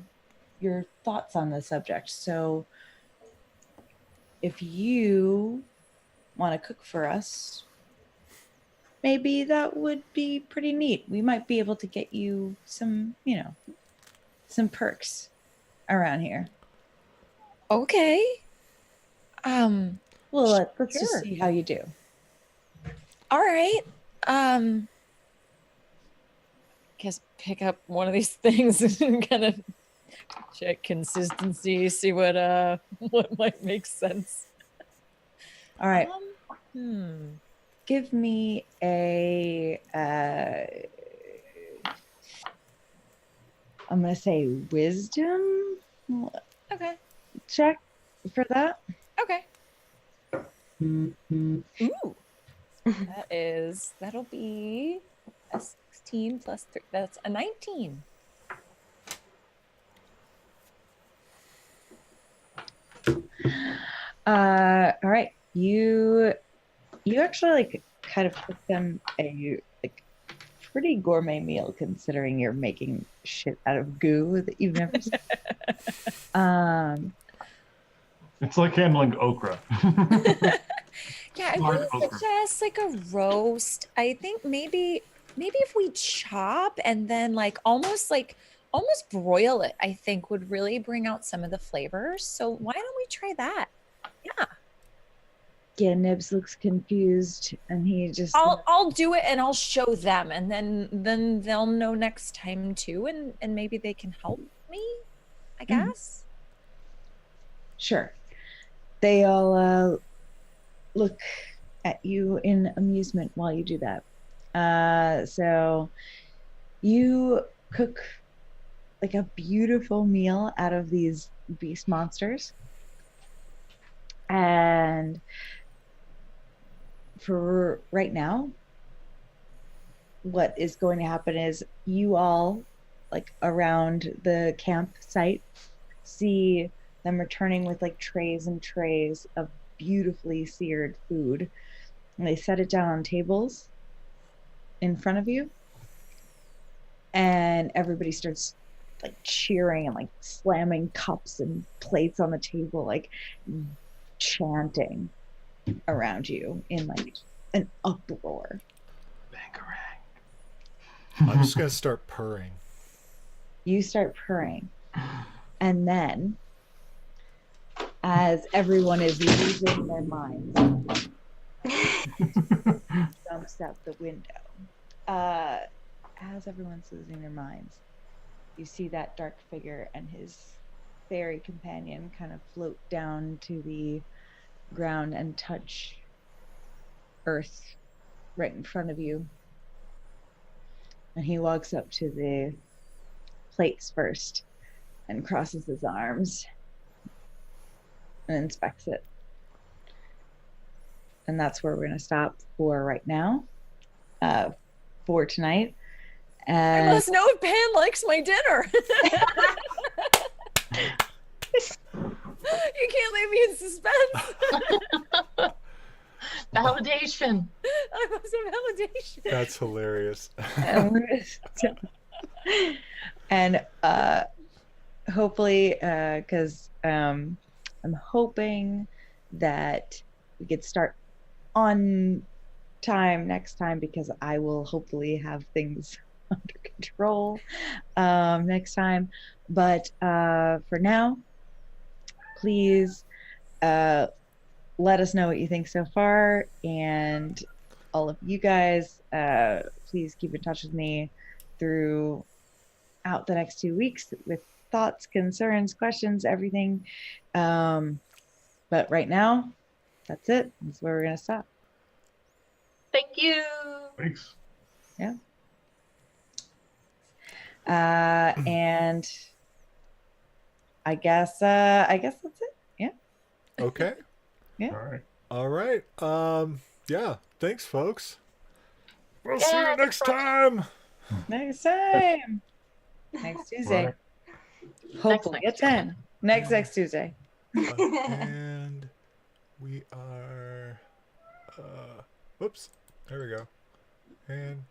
your thoughts on the subject. So if you want to cook for us, maybe that would be pretty neat. We might be able to get you some perks around here. okay. Well, let's just Sure. see how you do. All right. Guess pick up one of these things and kind of check consistency, see what might make sense. All right. Give me a I'm gonna say wisdom Okay. check for that. Okay. Ooh. That'll be a 16 plus 3. That's a 19. All right. You actually kind of cook them a pretty gourmet meal, considering you're making shit out of goo that you've never seen. it's like handling okra. Yeah, I Smart wouldn't okra. suggest a roast. I think maybe if we chop and then almost broil it, I think would really bring out some of the flavors. So why don't we try that? Yeah. Yeah, Nibs looks confused, and he just I'll do it and I'll show them, and then they'll know next time too, and maybe they can help me, I guess. Sure. They all look at you in amusement while you do that. So you cook a beautiful meal out of these beast monsters. And for right now, what is going to happen is you all, around the campsite, see them returning with trays and trays of beautifully seared food, and they set it down on tables in front of you, and everybody starts cheering and slamming cups and plates on the table, chanting around you in an uproar. Bangarang. I'm just gonna start purring. You start purring, and then as everyone is losing their minds, jumps out the window. as everyone's losing their minds, you see that dark figure and his fairy companion kind of float down to the ground and touch earth right in front of you. And he walks up to the plates first and crosses his arms and inspects it. And that's where we're going to stop for right now, for tonight. I must know if Pan likes my dinner. You can't leave me in suspense. Validation. I must have validation. That's hilarious. And hopefully, because I'm hoping that we could start on time next time, because I will hopefully have things under control next time. But for now, please let us know what you think so far, and all of you guys, please keep in touch with me throughout the next 2 weeks with thoughts, concerns, questions, everything. But right now, that's it. That's where we're going to stop. Thank you. Thanks. Yeah. And I guess that's it. Yeah. Okay. Yeah. All right. All right. Yeah. Thanks, folks. We'll see you next time. Next time. Next Tuesday. Right. Hopefully at 10. Next Tuesday. And we are. Whoops. There we go. And